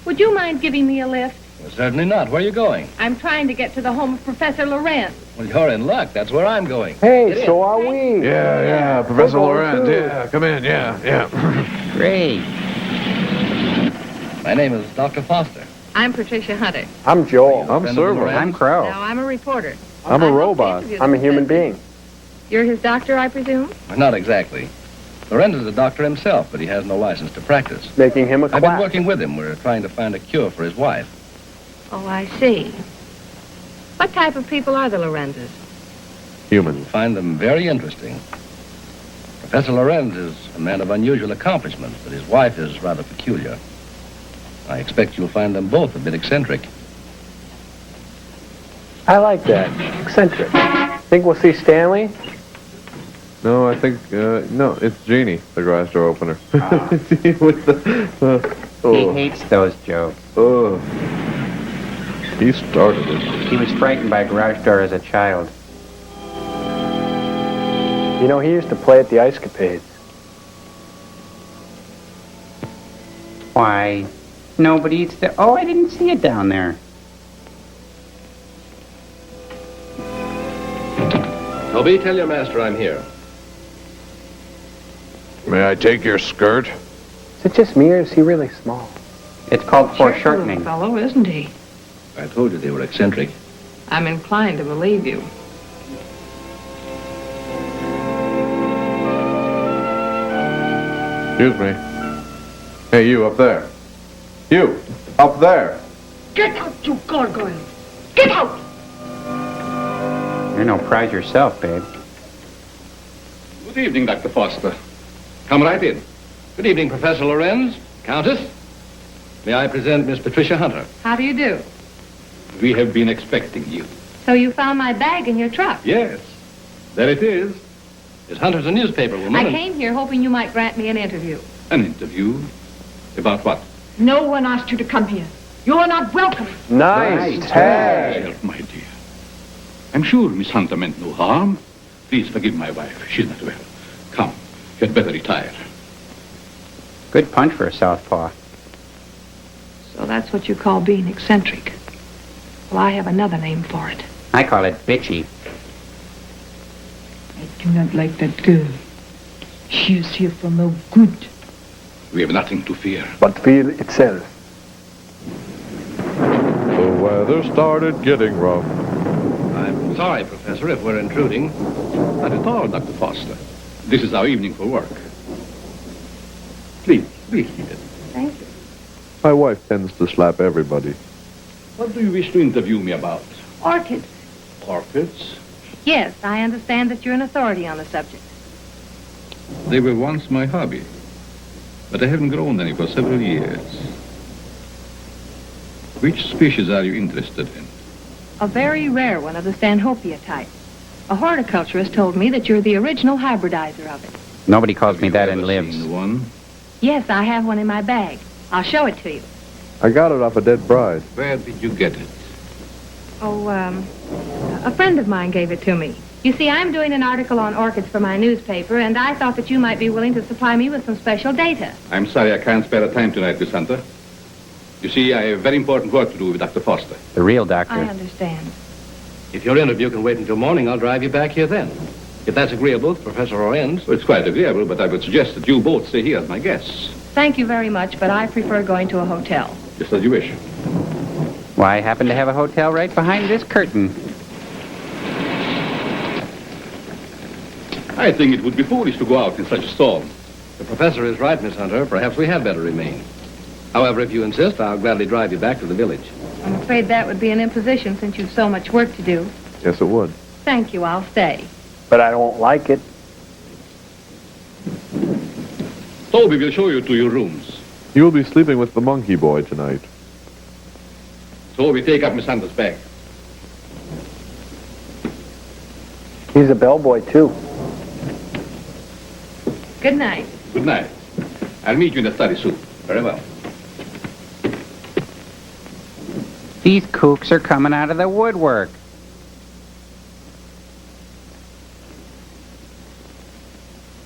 Would you mind giving me a lift? Well, certainly not. Where are you going? I'm trying to get to the home of Professor Lorenz. Well, you're in luck. That's where I'm going. Hey, so are we. Yeah, Professor Lorenz. Yeah, come in. Yeah. Great. My name is Dr. Foster. I'm Patricia Hunter. I'm Joel. I'm Server. I'm Crow. Now, I'm a reporter. I'm a I hope to robot. interview I'm a the human professor. being. You're his doctor, I presume? Well, not exactly. Lorenz is a doctor himself, but he has no license to practice. Making him a I've been quack. working with him. We're trying to find a cure for his wife. Oh, I see. What type of people are the Lorenzes? Human. You'll find them very interesting. Professor Lorenz is a man of unusual accomplishments, but his wife is rather peculiar. I expect you'll find them both a bit eccentric. I like that. Eccentric. Think we'll see Stanley? No, I think, no, it's Jeannie, the garage door opener. With the, He hates those jokes. He started it. He was frightened by a garage door as a child. You know, he used to play at the Ice Capades. Why? Nobody's there. Oh, I didn't see it down there. Toby, tell your master I'm here. May I take your skirt? Is it just me, or is he really small? It's called foreshortening. Fellow, isn't he? I told you they were eccentric. I'm inclined to believe you. Excuse me. Hey, you up there. You, up there. Get out, you gargoyle! Get out! You're no prize yourself, babe. Good evening, Dr. Foster. Come right in. Good evening, Professor Lorenz. Countess. May I present Miss Patricia Hunter? How do you do? We have been expecting you. So you found my bag in your truck? Yes. There it is. Miss Hunter's a newspaper woman. I came here hoping you might grant me an interview. An interview? About what? No one asked you to come here. You are not welcome. Nice tag. Well, my dear. I'm sure Miss Hunter meant no harm. Please forgive my wife. She's not well. Come. You had better retire. Good punch for a southpaw. So that's what you call being eccentric. Well, I have another name for it. I call it bitchy. I do not like that girl. She is here for no good. We have nothing to fear. But fear itself. The weather started getting rough. I'm sorry, Professor, if we're intruding. Not at all, Dr. Foster. This is our evening for work. Please, be seated. Thank you. My wife tends to slap everybody. What do you wish to interview me about? Orchids. Orchids? Yes, I understand that you're an authority on the subject. They were once my hobby, but I haven't grown any for several years. Which species are you interested in? A very rare one of the Stanhopea type. A horticulturist told me that you're the original hybridizer of it. Nobody calls me that in lives. Seen one? Yes, I have one in my bag. I'll show it to you. I got it off a dead bride. Where did you get it? Oh, a friend of mine gave it to me. You see, I'm doing an article on orchids for my newspaper, and I thought that you might be willing to supply me with some special data. I'm sorry I can't spare the time tonight, Miss Hunter. You see, I have very important work to do with Dr. Foster. The real doctor. I understand. If your interview can wait until morning, I'll drive you back here then. If that's agreeable to Professor Lorenz. Well, it's quite agreeable, but I would suggest that you both stay here as my guests. Thank you very much, but I prefer going to a hotel. Just as you wish. Why, I happen to have a hotel right behind this curtain. I think it would be foolish to go out in such a storm. The professor is right, Miss Hunter. Perhaps we had better remain. However, if you insist, I'll gladly drive you back to the village. I'm afraid that would be an imposition since you've so much work to do. Yes, it would. Thank you, I'll stay. But I don't like it. Toby will show you to your rooms. You will be sleeping with the monkey boy tonight. Toby, take up Miss Hunter's bag. He's a bellboy, too. Good night. Good night. I'll meet you in the study soon. Very well. These kooks are coming out of the woodwork.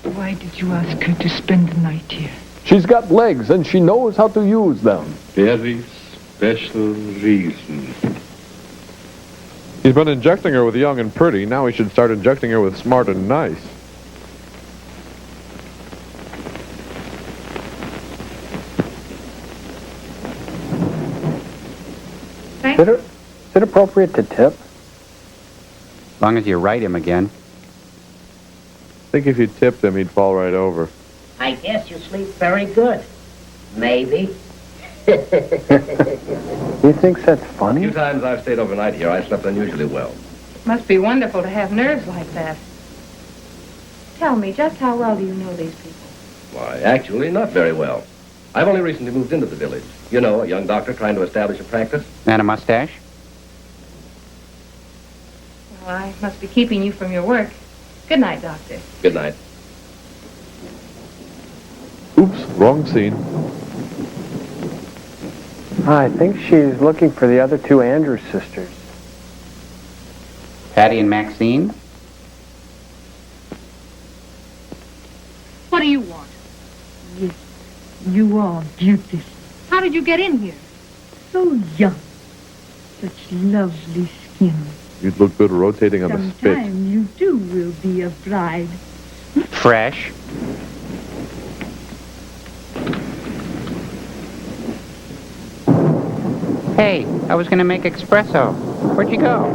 Why did you ask her to spend the night here? She's got legs, and she knows how to use them. Very special reason. He's been injecting her with young and pretty. Now he should start injecting her with smart and nice. Is it appropriate to tip? As long as you write him again. I think if you tipped him, he'd fall right over. I guess you sleep very good. Maybe. He thinks that's A funny? few times I've stayed overnight here, I slept unusually well. Must be wonderful to have nerves like that. Tell me, just how well do you know these people? Why, actually, not very well. I've only recently moved into the village. You know, a young doctor trying to establish a practice. And a mustache? Well, I must be keeping you from your work. Good night, Doctor. Good night. Oops, wrong scene. I think she's looking for the other two Andrews sisters. Patty and Maxine? What do you want? Yes, you are beautiful. How did you get in here? So young. Such lovely skin. You'd look good rotating on the spit. Sometime you too will be a bride. Fresh. Hey, I was gonna make espresso. Where'd you go?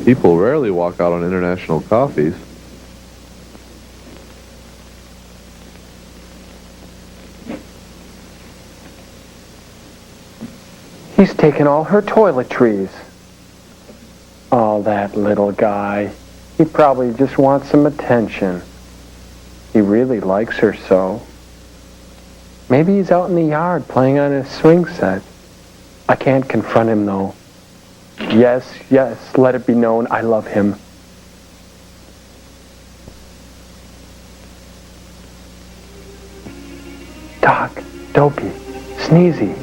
People rarely walk out on international coffees. He's taken all her toiletries. Oh, that little guy. He probably just wants some attention. really likes her so. Maybe he's out in the yard playing on his swing set. I can't confront him, though. Yes, let it be known I love him. Doc, Dopey, Sneezy.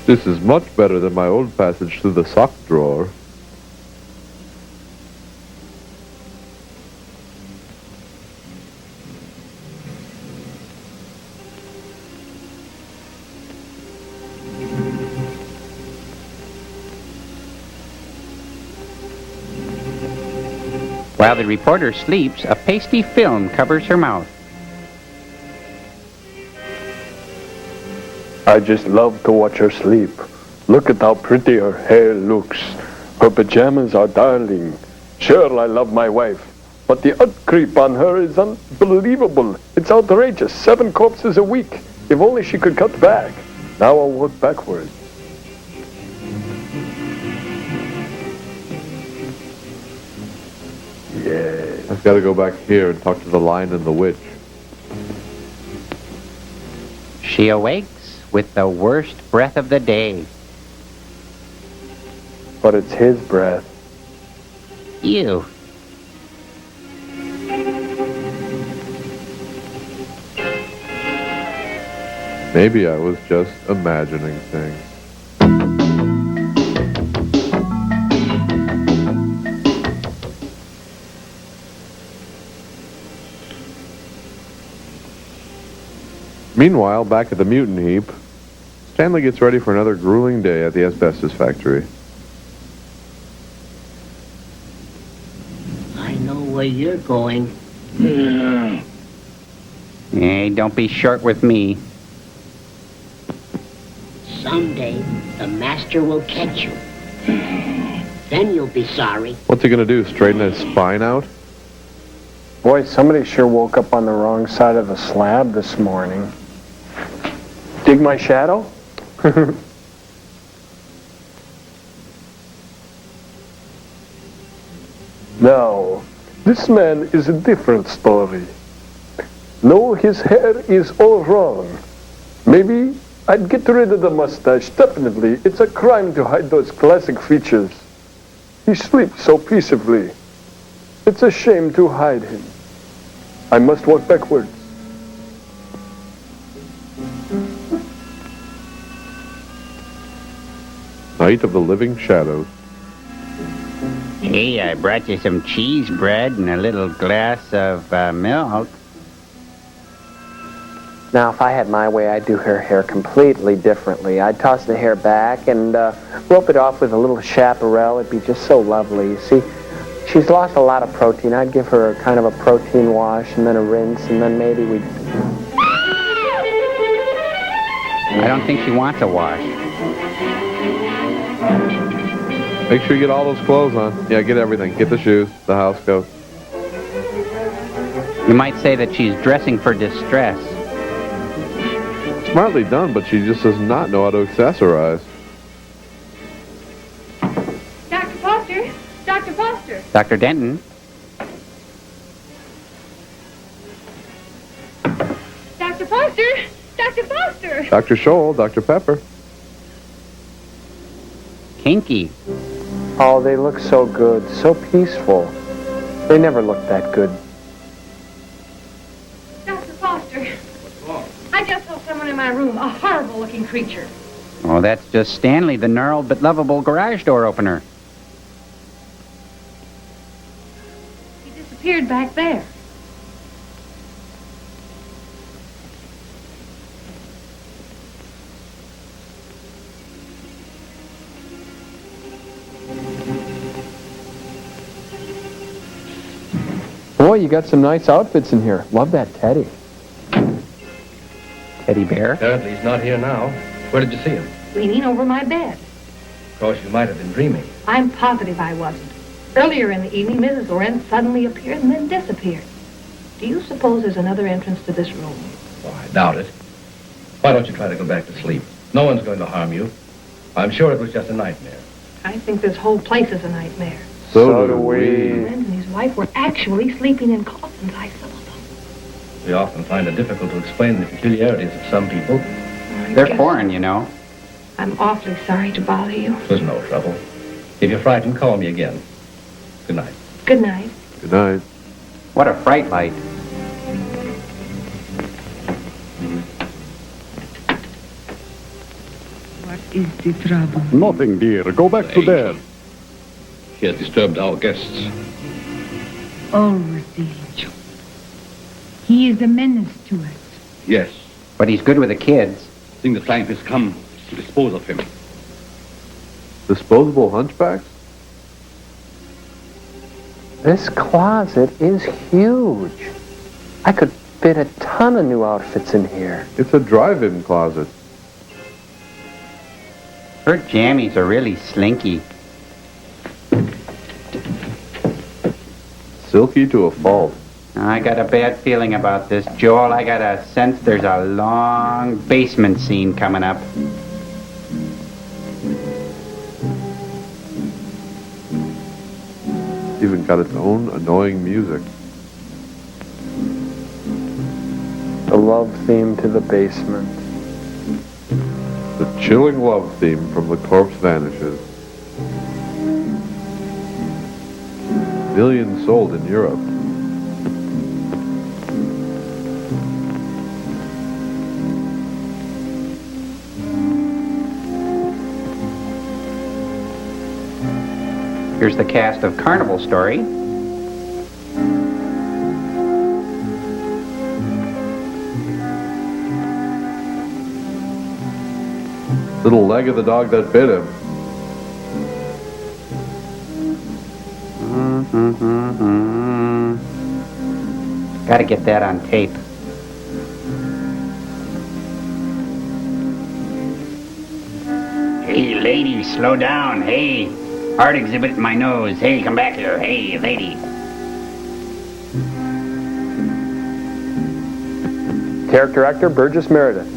This is much better than my old passage through the sock drawer. While the reporter sleeps, a pasty film covers her mouth. I just love to watch her sleep. Look at how pretty her hair looks. Her pajamas are darling. Sure, I love my wife. But the creep on her is unbelievable. It's outrageous. 7 corpses a week. If only she could cut back. Now I'll work backwards. Yeah. I've got to go back here and talk to the Lion and the Witch. She awakes with the worst breath of the day. But it's his breath. Ew. Maybe I was just imagining things. Meanwhile, back at the mutant heap, Stanley gets ready for another grueling day at the asbestos factory. I know where you're going. Hey, don't be short with me. Someday, the master will catch you. Then you'll be sorry. What's he gonna do, straighten his spine out? Boy, somebody sure woke up on the wrong side of the slab this morning. Dig my shadow? Now, this man is a different story. No, his hair is all wrong. Maybe I'd get rid of the mustache, definitely. It's a crime to hide those classic features. He sleeps so peacefully. It's a shame to hide him. I must walk backwards. Night of the Living Shadows. Hey, I brought you some cheese bread and a little glass of milk. Now, if I had my way, I'd do her hair completely differently. I'd toss the hair back and rope it off with a little chaparral. It'd be just so lovely. You see, she's lost a lot of protein. I'd give her a kind of a protein wash and then a rinse, and then maybe we'd... I don't think she wants a wash. Make sure you get all those clothes on. Yeah, get everything. Get the shoes, the house coat. You might say that she's dressing for distress. Smartly done, but she just does not know how to accessorize. Dr. Foster! Dr. Foster! Dr. Denton? Dr. Foster! Dr. Foster! Dr. Scholl, Dr. Pepper. Kinky. Oh, they look so good, so peaceful. They never looked that good. Dr. Foster! I just saw someone in my room, a horrible-looking creature. Oh, that's just Stanley, the gnarled but lovable garage door opener. He disappeared back there. Boy, you got some nice outfits in here. Love that teddy. Teddy bear? Apparently he's not here now. Where did you see him? Leaning over my bed. Of course, you might have been dreaming. I'm positive I wasn't. Earlier in the evening, Mrs. Lorenz suddenly appeared and then disappeared. Do you suppose there's another entrance to this room? Oh, I doubt it. Why don't you try to go back to sleep? No one's going to harm you. I'm sure it was just a nightmare. I think this whole place is a nightmare. So do we. Lorenz and his wife were actually sleeping in coffins. I saw them. We often find it difficult to explain the peculiarities of some people. They're foreign, you know. I'm awfully sorry to bother you. There's no trouble. If you're frightened, call me again. Good night. Good night. Good night. What a fright light. What is the trouble? Nothing, dear. Go back to bed. He has disturbed our guests. Always the angel. He is a menace to us. Yes. But he's good with the kids. I think the time has come to dispose of him. Disposable hunchbacks? This closet is huge. I could fit a ton of new outfits in here. It's a drive-in closet. Her jammies are really slinky. Silky to a fault. I got a bad feeling about this, Joel. I got a sense there's a long basement scene coming up. Even got its own annoying music. The love theme to the basement. The chilling love theme from the Corpse Vanishes. Millions sold in Europe. Here's the cast of Carnival Story. Little leg of the dog that bit him. Gotta get that on tape. Hey, lady, slow down. Hey, art exhibit in my nose. Hey, come back here. Hey, lady. Character actor Burgess Meredith.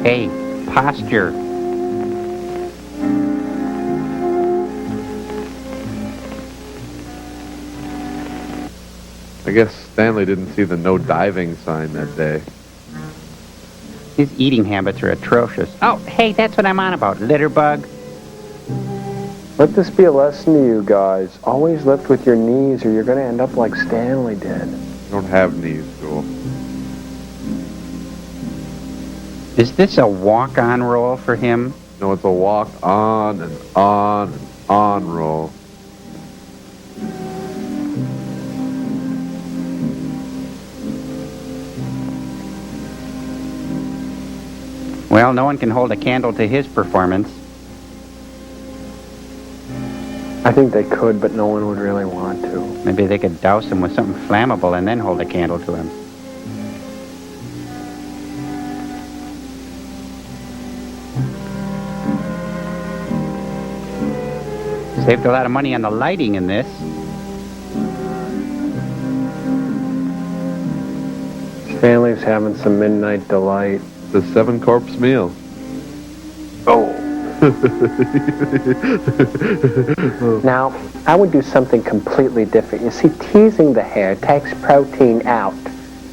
Hey, posture. I guess Stanley didn't see the no diving sign that day. His eating habits are atrocious. Oh, hey, that's what I'm on about. Litterbug. Let this be a lesson to you guys. Always lift with your knees or you're going to end up like Stanley did. You don't have knees, Joel. Is this a walk-on role for him? No, it's a walk on and on and on roll. Well, no one can hold a candle to his performance. I think they could, but no one would really want to. Maybe they could douse him with something flammable and then hold a candle to him. Saved a lot of money on the lighting in this. Stanley's having some midnight delight. The 7-corpse meal. Oh. Now, I would do something completely different. You see, teasing the hair takes protein out.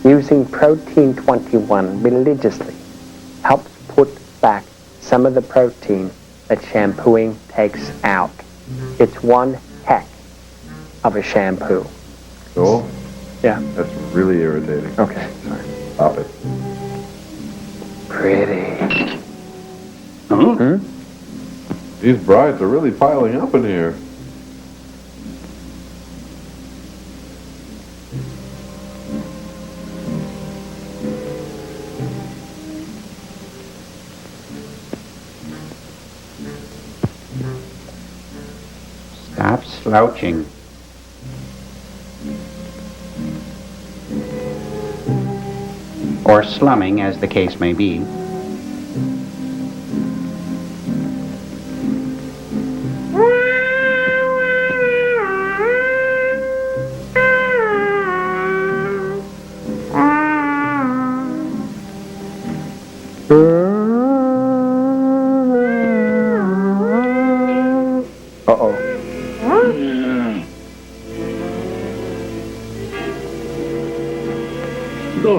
Using protein 21 religiously helps put back some of the protein that shampooing takes out. It's one heck of a shampoo. Joel? Yeah. That's really irritating. Okay, sorry. Stop it. Pretty. Huh? These brides are really piling up in here. Stop slouching. Or slumming, as the case may be.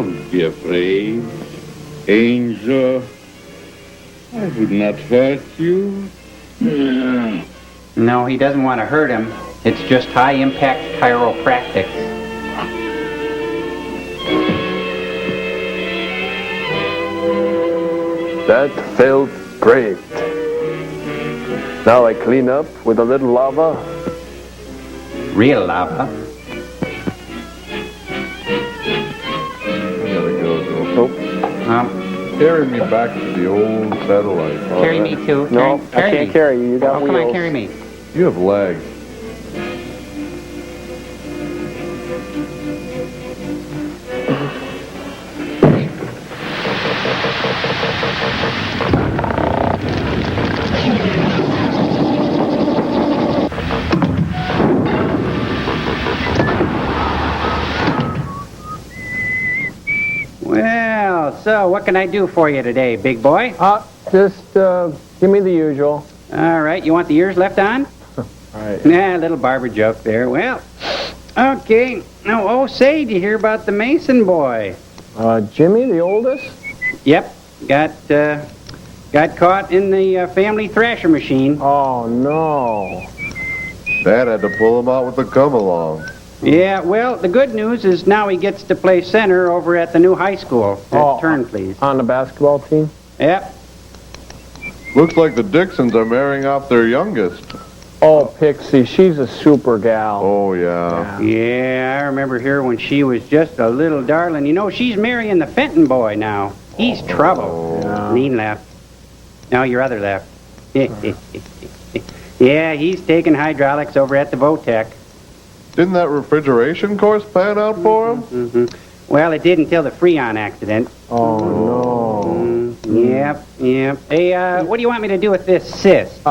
Don't be afraid. Angel, I would not hurt you. No, he doesn't want to hurt him. It's just high-impact chiropractic. That felt great. Now I clean up with a little lava. Real lava? There we go, Joe. Carry me back to the old satellite. Carry me too. No, I can't carry you. You got How wheels. come I carry me? You have legs. Well, so what can I do for you today, big boy? Just give me the usual. All right, you want the ears left on? All right. Nah, little barber joke there. Well, okay. Now, say, did you hear about the Mason boy? Jimmy, the oldest? Yep, got caught in the family thrasher machine. Oh, no. Dad had to pull him out with the come-along. Yeah, well, the good news is now he gets to play center over at the new high school. Turn, please. On the basketball team? Yep. Looks like the Dixons are marrying off their youngest. Oh, Pixie, she's a super gal. Oh, yeah. Yeah, I remember her when she was just a little darling. You know, she's marrying the Fenton boy now. He's trouble. Yeah. Lean left. No, your other left. Yeah, he's taking hydraulics over at the Votech. Didn't that refrigeration course pan out for him? Mm-hmm. Well, it did until the Freon accident. Oh, no. Yep. Hey, what do you want me to do with this cyst?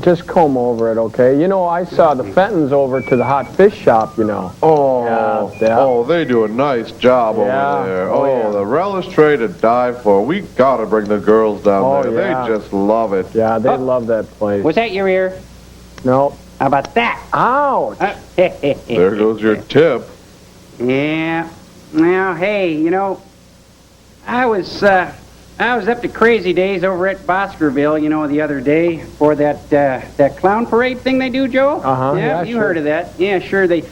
Just comb over it, okay? You know, I saw the Fentons over to the hot fish shop, you know. Oh, yeah. Oh, they do a nice job over there. Oh, the relish tray to die for. We gotta bring the girls down there. Yeah. They just love it. Yeah, they love that place. Was that your ear? No. How about that? Ouch! There goes your tip. Yeah. Well, hey, you know, I was up to crazy days over at Boskerville, you know, the other day for that clown parade thing they do, Joe. Yeah, you sure. heard of that? Yeah, sure. They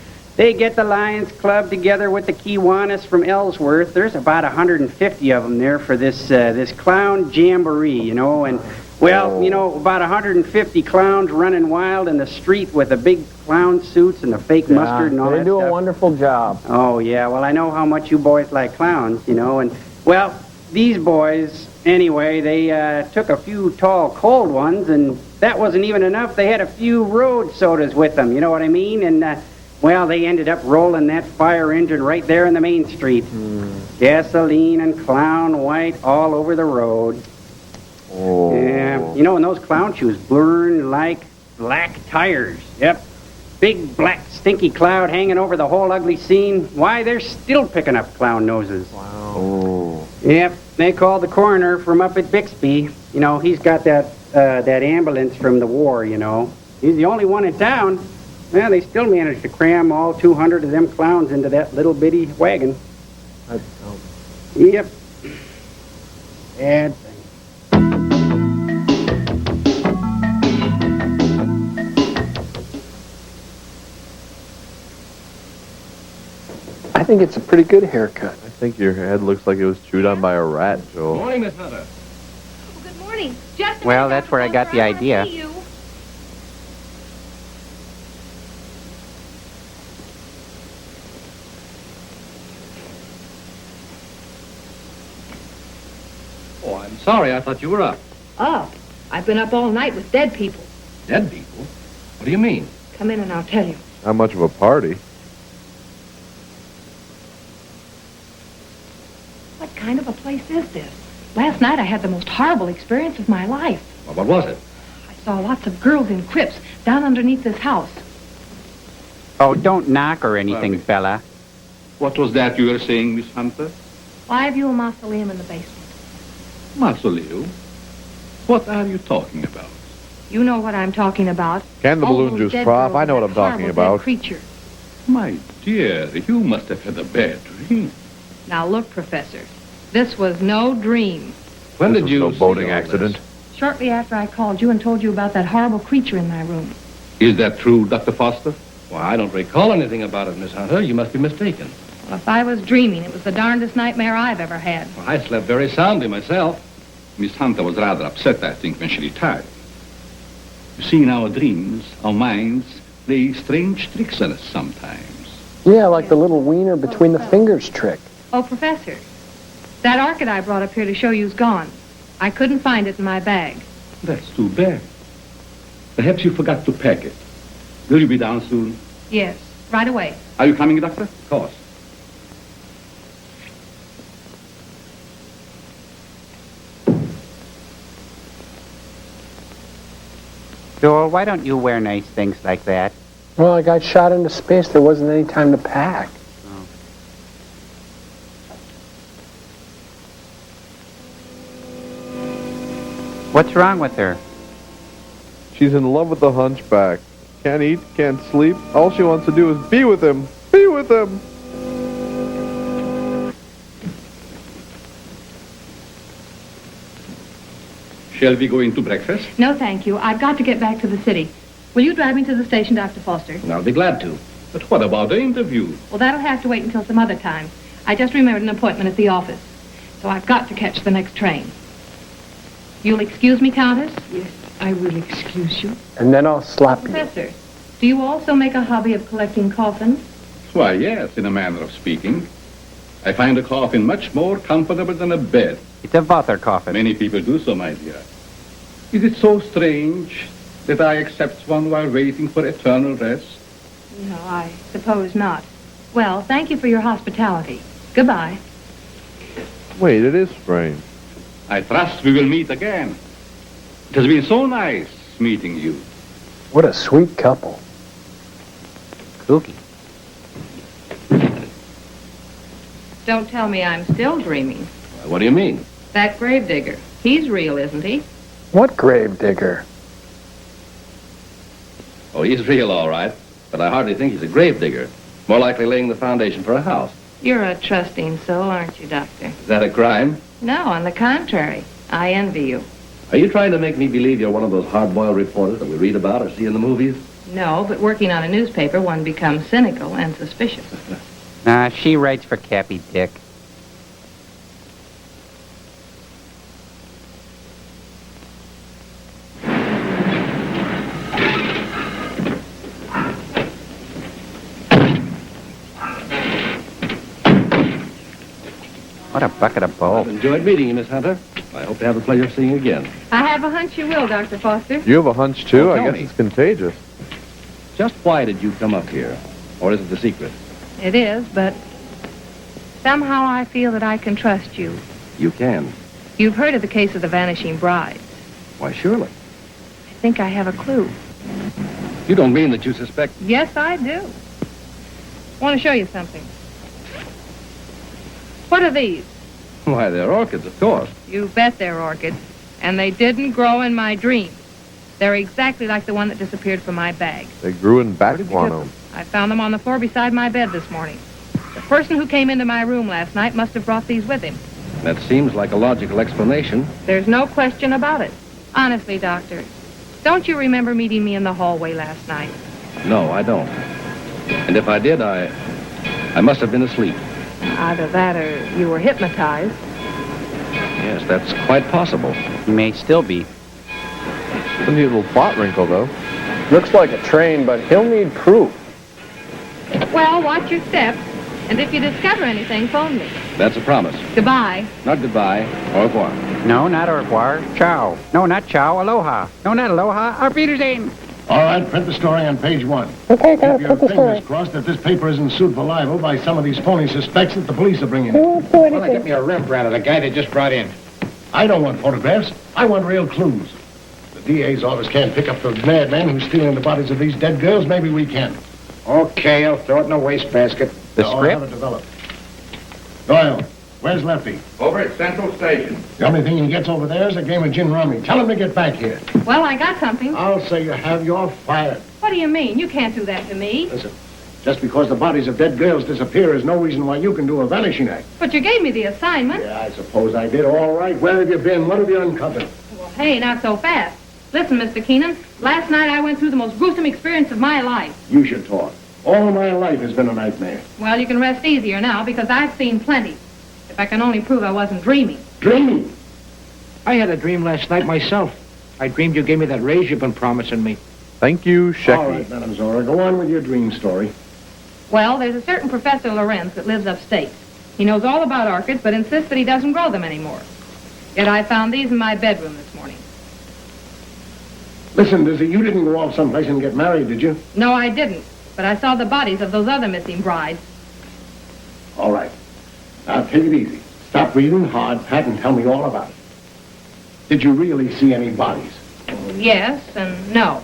get the Lions Club together with the Kiwanis from Ellsworth. There's about 150 of them there for this clown jamboree, you know, and. Well, you know, about 150 clowns running wild in the street with the big clown suits and the fake mustard and all that They do stuff. a wonderful job. Oh, yeah. Well, I know how much you boys like clowns, you know. And, well, these boys, anyway, they took a few tall, cold ones, and that wasn't even enough. They had a few road sodas with them, you know what I mean? And, well, they ended up rolling that fire engine right there in the main street. Gasoline and clown white all over the road. Oh. Yeah, you know, and those clown shoes burn like black tires. Yep. Big black stinky cloud hanging over the whole ugly scene. Why, they're still picking up clown noses. Wow. Oh. Yep, they called the coroner from up at Bixby. You know, he's got that ambulance from the war, you know. He's the only one in town. Well, they still managed to cram all 200 of them clowns into that little bitty wagon. Yep. Bad thing. I think it's a pretty good haircut. I think your head looks like it was chewed on by a rat, Joel. Morning, Miss Hunter. Good morning. Just Well, that's where I got the idea. Oh, I'm sorry. I thought you were up. Up? I've been up all night with dead people. Dead people? What do you mean? Come in and I'll tell you. Not much of a party. What kind of a place is this? Last night I had the most horrible experience of my life. Well, what was it? I saw lots of girls in crypts down underneath this house. Oh, don't knock or anything, fella. What was that you were saying, Miss Hunter? Why have you a mausoleum in the basement? Mausoleum? What are you talking about? You know what I'm talking about. Can the All balloon those juice, dead Prof? girls I know what and I'm that talking horrible about. dead creature. My dear, you must have had a bad dream. Now look, Professor, this was no dream. When This did was you no see boating all accident. this? Shortly after I called you and told you about that horrible creature in my room. Is that true, Dr. Foster? Well, I don't recall anything about it, Miss Hunter. You must be mistaken. Well, if I was dreaming, it was the darndest nightmare I've ever had. Well, I slept very soundly myself. Miss Hunter was rather upset, I think, when she retired. You see, in our dreams, our minds play strange tricks on us sometimes. Yeah, like the little wiener between the fingers trick. Oh, Professor, that orchid I brought up here to show you's gone. I couldn't find it in my bag. That's too bad. Perhaps you forgot to pack it. Will you be down soon? Yes, right away. Are you coming, Doctor? Of course. Joel, why don't you wear nice things like that? Well, I got shot into space. There wasn't any time to pack. What's wrong with her? She's in love with the hunchback. Can't eat, can't sleep. All she wants to do is be with him. Be with him. Shall we go into breakfast? No, thank you. I've got to get back to the city. Will you drive me to the station, Dr. Foster? I'll be glad to. But what about the interview? Well, that'll have to wait until some other time. I just remembered an appointment at the office. So I've got to catch the next train. You'll excuse me, Countess? Yes, I will excuse you. And then I'll slap you. Professor, do you also make a hobby of collecting coffins? Why, yes, in a manner of speaking. I find a coffin much more comfortable than a bed. It's a water coffin. Many people do so, my dear. Is it so strange that I accept one while waiting for eternal rest? No, I suppose not. Well, thank you for your hospitality. Goodbye. Wait, it is strange. I trust we will meet again. It has been so nice meeting you. What a sweet couple. Kooky. Don't tell me I'm still dreaming. What do you mean? That gravedigger. He's real, isn't he? What grave digger? Oh, he's real, all right. But I hardly think he's a grave digger. More likely laying the foundation for a house. You're a trusting soul, aren't you, Doctor? Is that a crime? No, on the contrary. I envy you. Are you trying to make me believe you're one of those hard-boiled reporters that we read about or see in the movies? No, but working on a newspaper, one becomes cynical and suspicious. Nah, she writes for Cappy Dick. What a bucket of bull. I've enjoyed meeting you, Miss Hunter. I hope to have the pleasure of seeing you again. I have a hunch you will, Dr. Foster. You have a hunch, too? Oh, I tell guess me. it's contagious. Just why did you come up here? Or is it the secret? It is, but somehow I feel that I can trust you. You can. You've heard of the case of the vanishing brides. Why, surely. I think I have a clue. You don't mean that you suspect... Yes, I do. I want to show you something. What are these? Why, they're orchids, of course. You bet they're orchids. And they didn't grow in my dreams. They're exactly like the one that disappeared from my bag. They grew in bat guano. I found them on the floor beside my bed this morning. The person who came into my room last night must have brought these with him. That seems like a logical explanation. There's no question about it. Honestly, Doctor, don't you remember meeting me in the hallway last night? No, I don't. And if I did, I must have been asleep. Either that or you were hypnotized. Yes, that's quite possible. He may still be. A neat little plot wrinkle, though. Looks like a train, but he'll need proof. Well, watch your steps. And if you discover anything, phone me. That's a promise. Goodbye. Not goodbye. Au revoir. No, not au revoir. Ciao. No, not ciao. Aloha. No, not aloha. Our Peter's All right, print the story on page 1. Okay, Keep your fingers crossed that this paper isn't sued for libel by some of these phony suspects that the police are bringing in. Why don't Get me a Rembrandt of the guy they just brought in. I don't want photographs. I want real clues. The DA's office can't pick up the madman who's stealing the bodies of these dead girls. Maybe we can. Okay, I'll throw it in a wastebasket. The I'll script? have it developed. Doyle, where's Lefty? Over at Central Station. The only thing he gets over there is a game of gin rummy. Tell him to get back here. Well, I got something. I'll say you have. You're fired. What do you mean? You can't do that to me. Listen, Just because the bodies of dead girls disappear is no reason why you can do a vanishing act. But you gave me the assignment. Yeah, I suppose I did. All right. Where have you been? What have you uncovered? Well, hey, not so fast. Listen, Mr. Keenan, last night I went through the most gruesome experience of my life. You should talk. All my life has been a nightmare. Well, you can rest easier now because I've seen plenty. If I can only prove I wasn't dreaming. Dreaming? I had a dream last night myself. I dreamed you gave me that raise you've been promising me. Thank you, Shecky. All right, Madam Zora, go on with your dream story. Well, there's a certain Professor Lorenz that lives upstate. He knows all about orchids, but insists that he doesn't grow them anymore. Yet I found these in my bedroom this morning. Listen, Dizzy, you didn't go off someplace and get married, did you? No, I didn't. But I saw the bodies of those other missing brides. All right. Now, take it easy. Stop breathing hard, Pat, and tell me all about it. Did you really see any bodies? Yes and no.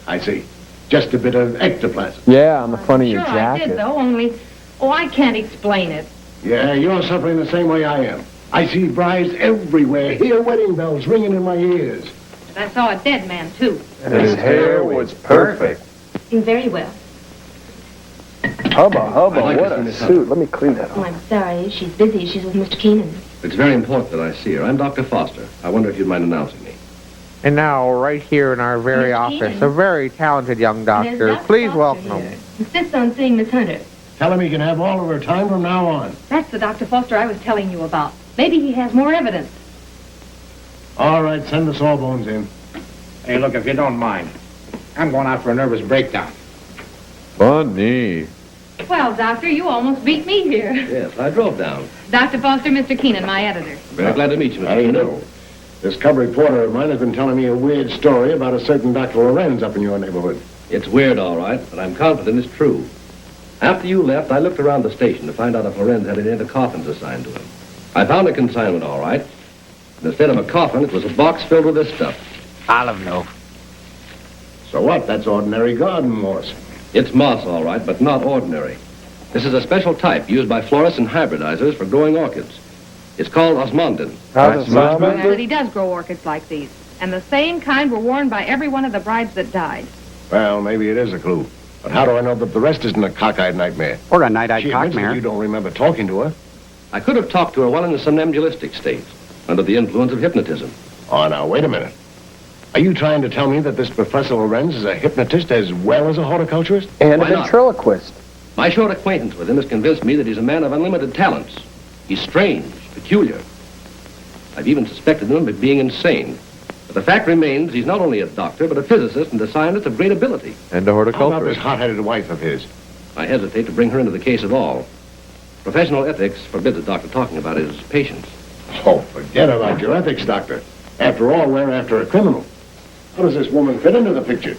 I see. Just a bit of ectoplasm. Yeah, on the front of your Sure, jacket. I did, though, only... Oh, I can't explain it. Yeah, you're suffering the same way I am. I see brides everywhere. Hear wedding bells ringing in my ears. But I saw a dead man, too. And his hair was perfect. Very well. Hubba, I'd like what to see a Miss suit. Let me clean that Oh, up. I'm sorry. She's busy. She's with Mr. Keenan. It's very important that I see her. I'm Dr. Foster. I wonder if you'd mind announcing me. And now, right here in our very Miss office, Keenan. a very talented young There's doctor. Dr. Please Foster welcome here. him. Insists on seeing Miss Hunter. Tell him he can have all of her time from now on. That's the Dr. Foster I was telling you about. Maybe he has more evidence. All right, send the sawbones in. Hey, look, if you don't mind, I'm going out for a nervous breakdown. Funny. Well, Doctor, you almost beat me here. Yes, I drove down. Dr. Foster, Mr. Keenan, my editor. Very glad to meet you, Mr. How do you Keenan. know? This cub reporter of mine has been telling me a weird story about a certain Dr. Lorenz up in your neighborhood. It's weird, all right, but I'm confident it's true. After you left, I looked around the station to find out if Lorenz had any of the coffins assigned to him. I found a consignment, all right. And instead of a coffin, it was a box filled with this stuff. Olive no. So what? That's ordinary garden moss. It's moss, all right, but not ordinary. This is a special type used by florists and hybridizers for growing orchids. It's called osmundin. Well, that he does grow orchids like these. And the same kind were worn by every one of the brides that died. Well, maybe it is a clue. But how do I know that the rest isn't a cockeyed nightmare? Or a night-eyed She admits that cockmare. you don't remember talking to her. I could have talked to her while in a somnambulistic state, under the influence of hypnotism. Oh, now, wait a minute. Are you trying to tell me that this Professor Lorenz is a hypnotist as well as a horticulturist? And Why a not? ventriloquist. My short acquaintance with him has convinced me that he's a man of unlimited talents. He's strange, peculiar. I've even suspected him of being insane. But the fact remains he's not only a doctor, but a physicist and a scientist of great ability. And a How about this horticulturist. hot-headed wife of his? I hesitate to bring her into the case at all. Professional ethics forbids a doctor talking about his patients. Oh, forget about your ethics, doctor. After all, we're after a criminal. How does this woman fit into the picture?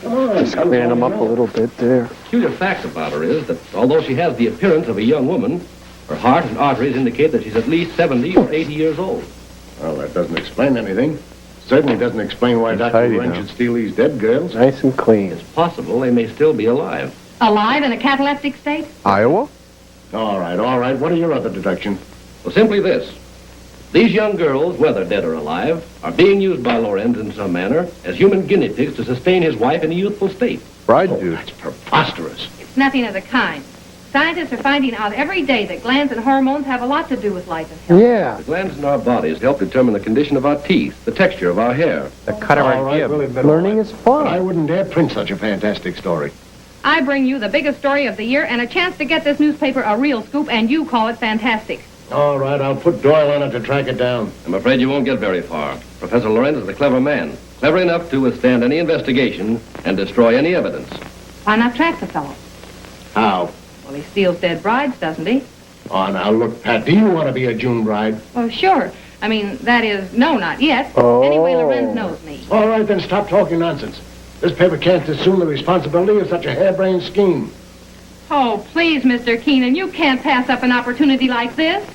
Come on, Just cleaning them up a little bit there. The peculiar fact about her is that although she has the appearance of a young woman, her heart and arteries indicate that she's at least 70 or 80 years old. Well, that doesn't explain anything. Certainly doesn't explain why Dr. tidy Lorenz now. should steal these dead girls. Nice and clean. It's possible they may still be alive. Alive in a cataleptic state? Iowa? All right. What are your other deductions? Well, simply this. These young girls, whether dead or alive, are being used by Lorenz in some manner as human guinea pigs to sustain his wife in a youthful state. Bride juice. That's preposterous. It's nothing of the kind. Scientists are finding out every day that glands and hormones have a lot to do with life and health. Yeah. The glands in our bodies help determine the condition of our teeth, the texture of our hair. The cut of All our right, jib. well, it's been Learning all right. is fun. But I wouldn't dare print such a fantastic story. I bring you the biggest story of the year and a chance to get this newspaper a real scoop, and you call it fantastic. All right, I'll put Doyle on it to track it down. I'm afraid you won't get very far. Professor Lorenz is a clever man, clever enough to withstand any investigation and destroy any evidence. Why not track the fellow? How? Well, he steals dead brides, doesn't he? Oh, now, look, Pat, do you want to be a June bride? Well, sure. I mean, that is, no, not yet. Oh. Anyway, Lorenz knows me. All right, then stop talking nonsense. This paper can't assume the responsibility of such a harebrained scheme. Oh, please, Mr. Keenan, you can't pass up an opportunity like this.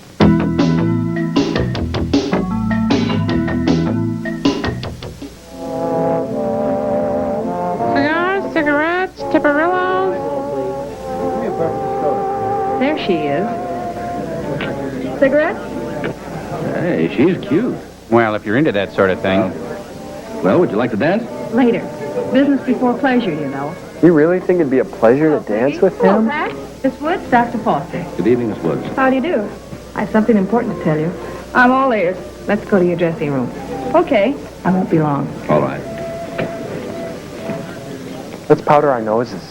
Cigars, cigarettes, tipperillos. There she is. Cigarette? Hey, she's cute. Well, if you're into that sort of thing. Well, would you like to dance? Later. Business before pleasure, you know. You really think it'd be a pleasure to dance with Hello, him? Pat. Miss Woods, Dr. Foster. Good evening, Miss Woods. How do you do? I have something important to tell you. I'm all ears. Let's go to your dressing room. Okay. I won't be long. All right. Let's powder our noses.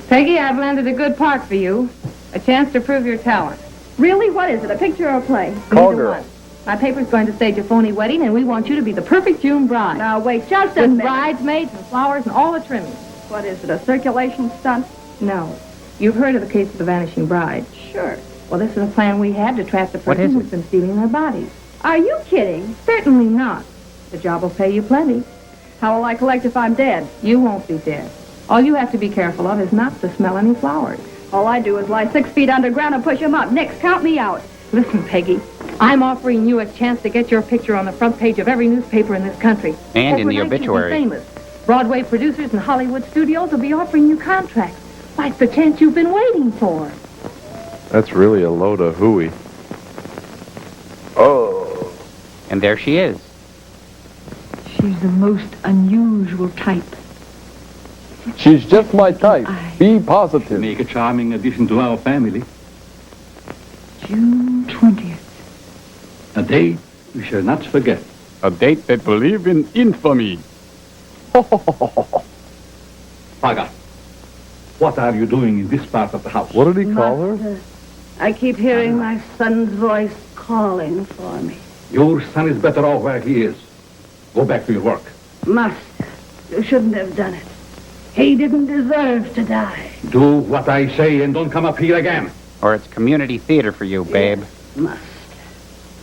Peggy, I've landed a good part for you. A chance to prove your talent. Really? What is it, a picture or a play? Call Neither girl. one. My paper's going to stage a phony wedding, and we want you to be the perfect June bride. Now, wait just a With minute. bridesmaids and flowers and all the trimmings. What is it, a circulation stunt? No. You've heard of the case of the vanishing bride. Sure. Well, this is a plan we have to trap the What person is who's it? been stealing their bodies. Are you kidding? Certainly not. The job will pay you plenty. How will I collect if I'm dead? You won't be dead. All you have to be careful of is not to smell any flowers. All I do is lie 6 feet underground and push 'em up. Nix, count me out. Listen, Peggy, I'm offering you a chance to get your picture on the front page of every newspaper in this country. And in the Overnight, you'll be obituary. famous. Broadway producers and Hollywood studios will be offering you contracts. Why, it's the chance you've been waiting for. That's really a load of hooey. Oh. And there she is. She's the most unusual type. She's just my type. Be positive. Make a charming addition to our family. June 20th. A date we shall not forget. A date that will live in infamy. Paga, what are you doing in this part of the house? What did he call her? I keep hearing my son's voice calling for me. Your son is better off where he is. Go back to your work. Master, you shouldn't have done it. He didn't deserve to die. Do what I say and don't come up here again. Or it's community theater for you, babe. Master.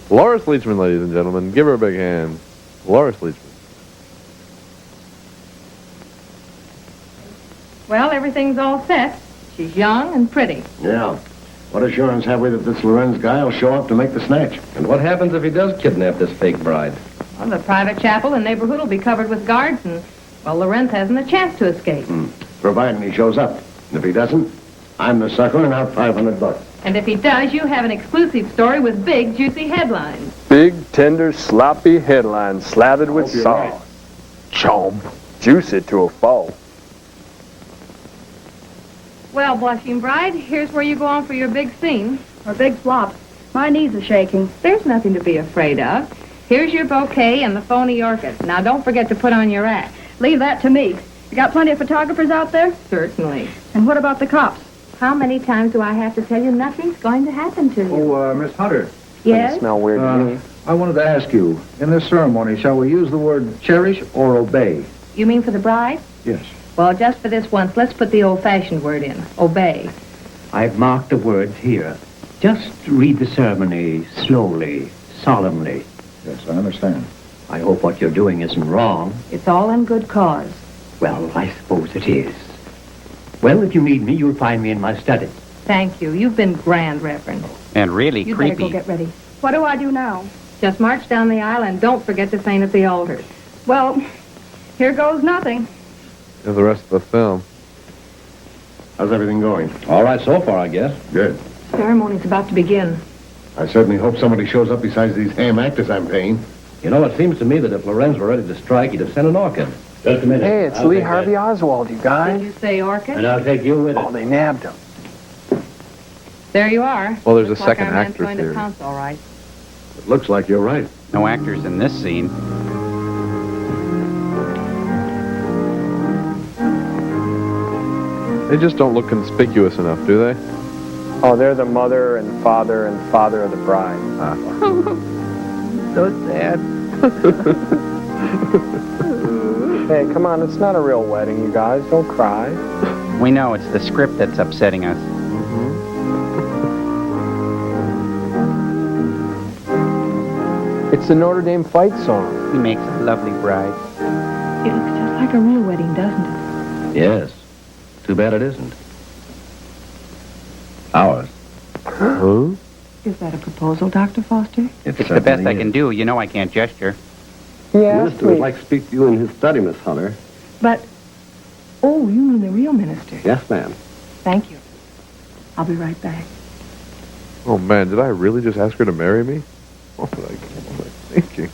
Loris Leachman, ladies and gentlemen. Give her a big hand. Loris Leachman. Well, everything's all set. She's young and pretty. Yeah. What assurance have we that this Lorenz guy will show up to make the snatch? And what happens if he does kidnap this fake bride? Well, the private chapel and neighborhood will be covered with guards, and, well, Lorenz hasn't a chance to escape. Providing he shows up. And if he doesn't, I'm the sucker and out $500. And if he does, you have an exclusive story with big, juicy headlines. Big, tender, sloppy headlines slathered with you're sauce. right. Chomp. Juice it to a fault. Well, blushing bride, here's where you go on for your big scene. Or big flop. My knees are shaking. There's nothing to be afraid of. Here's your bouquet and the phony orchid. Now, don't forget to put on your act. Leave that to me. You got plenty of photographers out there? Certainly. And what about the cops? How many times do I have to tell you nothing's going to happen to you? Oh, Miss Hunter. Yes? Smell weird to me. I wanted to ask you, in this ceremony, shall we use the word cherish or obey? You mean for the bride? Yes. Well, just for this once, let's put the old-fashioned word in. Obey. I've marked the words here. Just read the ceremony slowly, solemnly. Yes, I understand. I hope what you're doing isn't wrong. It's all in good cause. Well, I suppose it is. Well, if you need me, you'll find me in my study. Thank you. You've been grand, Reverend. And really You better go creepy. get ready. What do I do now? Just march down the aisle and don't forget to faint at the altar. Well, here goes nothing. And the rest of the film. How's everything going? All right so far, I guess. Good. Ceremony's about to begin. I certainly hope somebody shows up besides these ham actors I'm paying. You know, it seems to me that if Lorenz were ready to strike, he'd have sent an orchid. Just a minute. Hey, it's I'll Lee take Harvey that. Oswald, you Did guys. you say orchid? And I'll take you with Oh, it. they nabbed him. There you are. Well, there's a Looks like second our man's actor going theory. to pounce, all right. It looks like you're right. No actors in this scene. They just don't look conspicuous enough, do they? Oh, they're the mother and father of the bride. So sad. Hey, come on, it's not a real wedding, you guys. Don't cry. We know it's the script that's upsetting us. It's the Notre Dame fight song. He makes a lovely bride. It looks just like a real wedding, doesn't it? Yes. Too bad it isn't. Ours. Who? Is that a proposal, Dr. Foster? It's the best I can do. You know I can't gesture. Yeah, Minister would like to speak to you in his study, Miss Hunter. But, oh, you mean the real minister? Yes, ma'am. Thank you. I'll be right back. Oh, man, did I really just ask her to marry me? What was I thinking?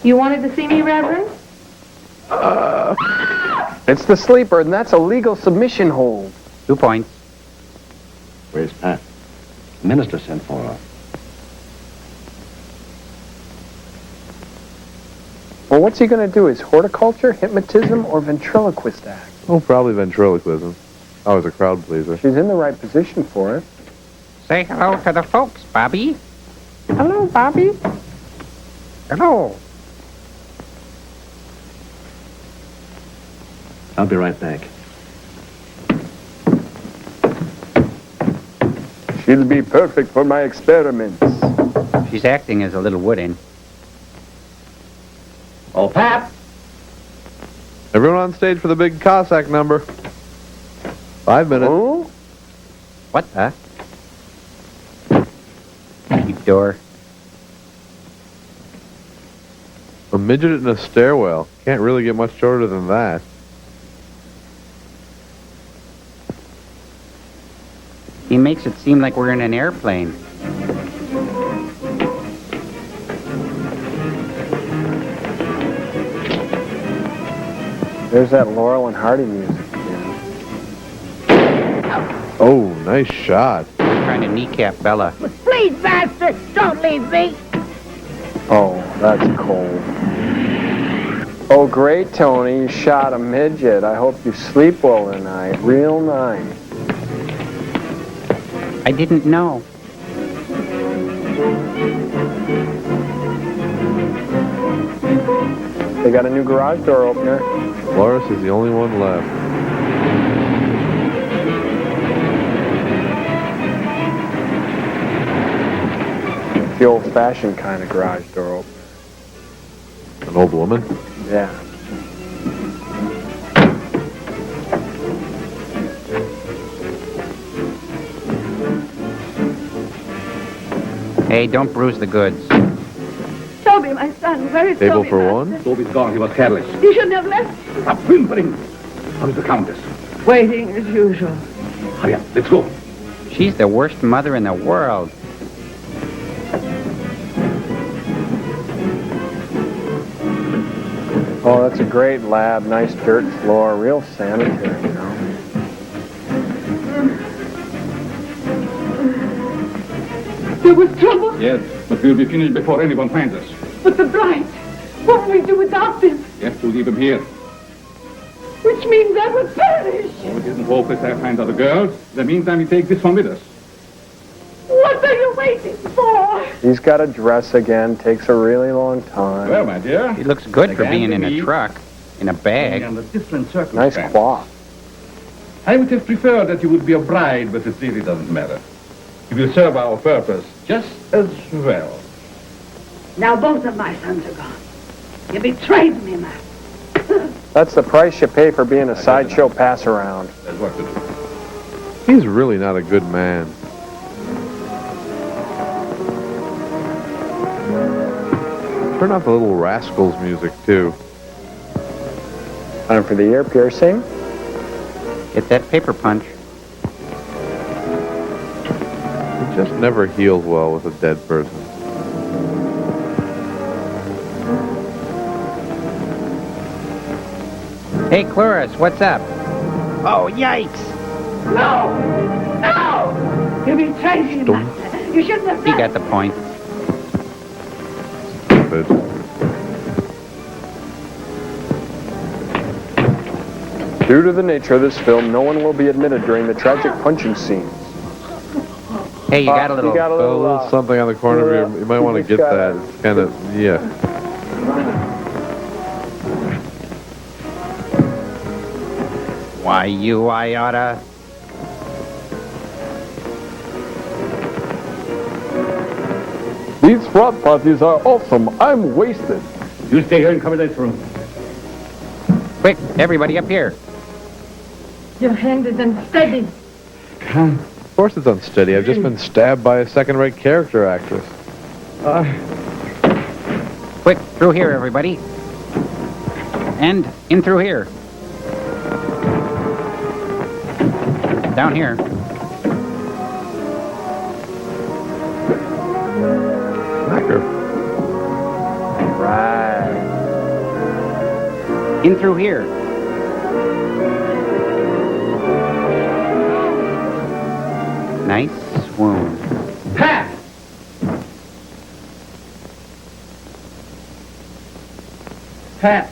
You wanted to see me, Reverend? It's the sleeper, and that's a legal submission hold. 2 points. Where's Pat? The minister sent for her. Well, what's he going to do? Is horticulture, hypnotism, or ventriloquist act? Oh, probably ventriloquism. I was a crowd pleaser. She's in the right position for it. Say hello to the folks, Bobby. Hello, Bobby. Hello. I'll be right back. She'll be perfect for my experiments. She's acting as a little wooden. Oh, Pat! Everyone on stage for the big Cossack number. 5 minutes. Oh? What the? Keep door. A midget in a stairwell. Can't really get much shorter than that. He makes it seem like we're in an airplane. There's that Laurel and Hardy music again. Oh, nice shot. Trying to kneecap Bella. Please, Master, don't leave me. Oh, that's cold. Oh, great, Tony. You shot a midget. I hope you sleep well tonight. Real nice. I didn't know. They got a new garage door opener. Loris is the only one left. It's the old-fashioned kind of garage door opener. An old woman? Yeah. Hey, don't bruise the goods. Toby, my son, where is Table Toby, for Master? one? Toby's gone. He was careless. You shouldn't have left. Stop whimpering. How is the Countess? Waiting as usual. Hurry up. Let's go. She's the worst mother in the world. Oh, that's a great lab. Nice dirt floor. Real sanitary, you know. There was trouble, Yes, but we'll be finished before anyone finds us. but the bride. What will we do without them? We have to leave him here. Which means I will perish. Oh, it isn't hopeless I find other girls. In the meantime, we take this one with us. What are you waiting for? He's got to dress again. Takes a really long time. Well, my dear. He looks good for being in a truck, in a bag. Under different circumstances. Nice cloth. I would have preferred that you would be a bride, but it really doesn't matter. You will serve our purpose just as well. Now both of my sons are gone. You betrayed me, Master. That's the price you pay for being a sideshow pass-around. That's what to do. He's really not a good man. Turn off the Little Rascals music, too. Time for the ear piercing. Get that paper punch. It just never heals well with a dead person. Hey, Cloris, what's up? Oh, yikes! No! No! You betrayed me, Master. You shouldn't have He done got the point. Stupid. Due to the nature of this film, no one will be admitted during the tragic punching scenes. Hey, you got a little... You got a little, Something on the corner of your... You might want to get that. It's kind of... Yeah. Why, you oughta... These frat parties are awesome. I'm wasted. You stay here and cover this room. Quick, everybody up here. Your hand is unsteady. Of course it's unsteady. I've just been stabbed by a second-rate character actress. Quick, through here, everybody. And in through here. Down here. Blacker. Right. In through here. Nice swoon. Pat! Pat!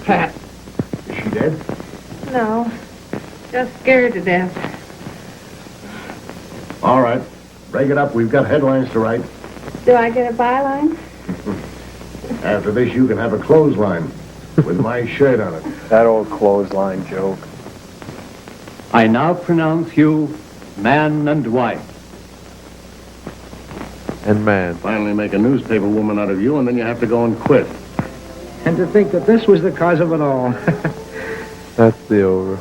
Pat! Is she dead? No, just scared to death. All right. Break it up. We've got headlines to write. Do I get a byline? After this, you can have a clothesline with my shirt on it. That old clothesline joke. I now pronounce you man and wife. And man. Finally make a newspaper woman out of you, and then you have to go and quit. And to think that this was the cause of it all. That's the over.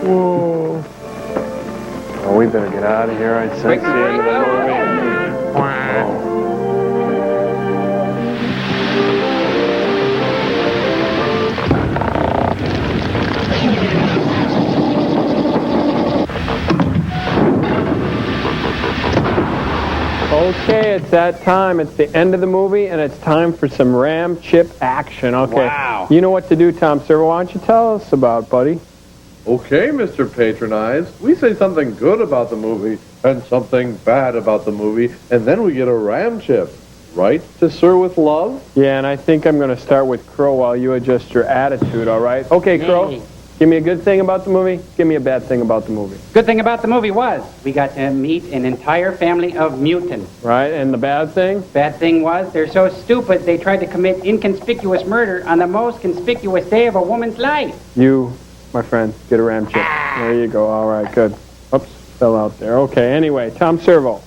Whoa. Oh, we better get out of here. I'd say it's the end of the movie. Wow. Okay, it's that time. It's the end of the movie, and it's time for some ram chip action. Okay. Wow. You know what to do, Tom Servo. Why don't you tell us about, buddy? Okay, Mr. Patronize. We say something good about the movie and something bad about the movie, and then we get a ram chip. Right, to Sir with Love? Yeah, and I think I'm going to start with Crow while you adjust your attitude, all right? Okay, Crow. Give me a good thing about the movie. Give me a bad thing about the movie. Good thing about the movie was we got to meet an entire family of mutants. Right, and the bad thing? Bad thing was they're so stupid they tried to commit inconspicuous murder on the most conspicuous day of a woman's life. You, my friend, get a ram chip. There you go. All right, good. Oops, fell out there. Okay, anyway, Tom Servo.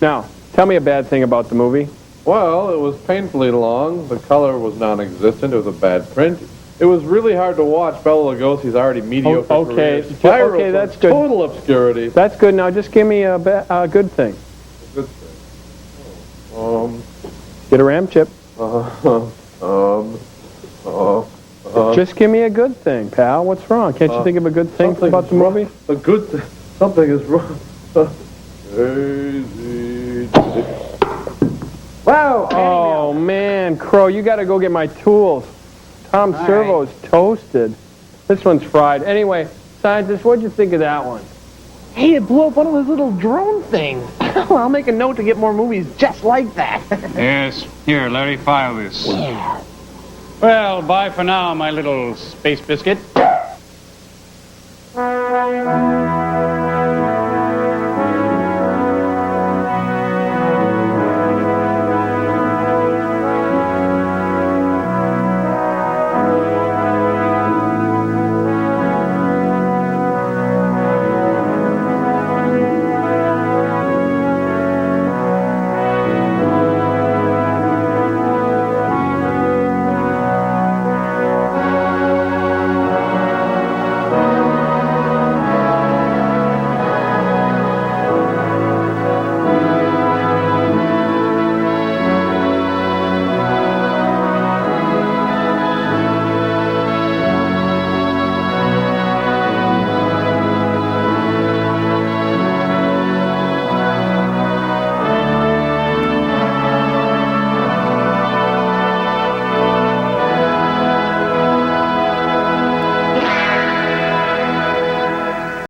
Now, tell me a bad thing about the movie. Well, it was painfully long. The color was non-existent. It was a bad print. It was really hard to watch. Bela Lugosi's already mediocre. Okay, career. okay, that's good. Total obscurity. That's good. Now, just give me a good thing. Good thing. Get a ram chip. Just give me a good thing, pal. What's wrong? Can't you think of a good thing about the movie? A good thing. Something is wrong. Whoa! Oh, man, Crow, you got to go get my tools. Tom Servo's toasted. This one's fried. Anyway, scientist, what'd you think of that one? Hey, it blew up one of those little drone things. I'll make a note to get more movies just like that. Yes. Here, Larry, file this. Yeah. Well, bye for now, my little space biscuit.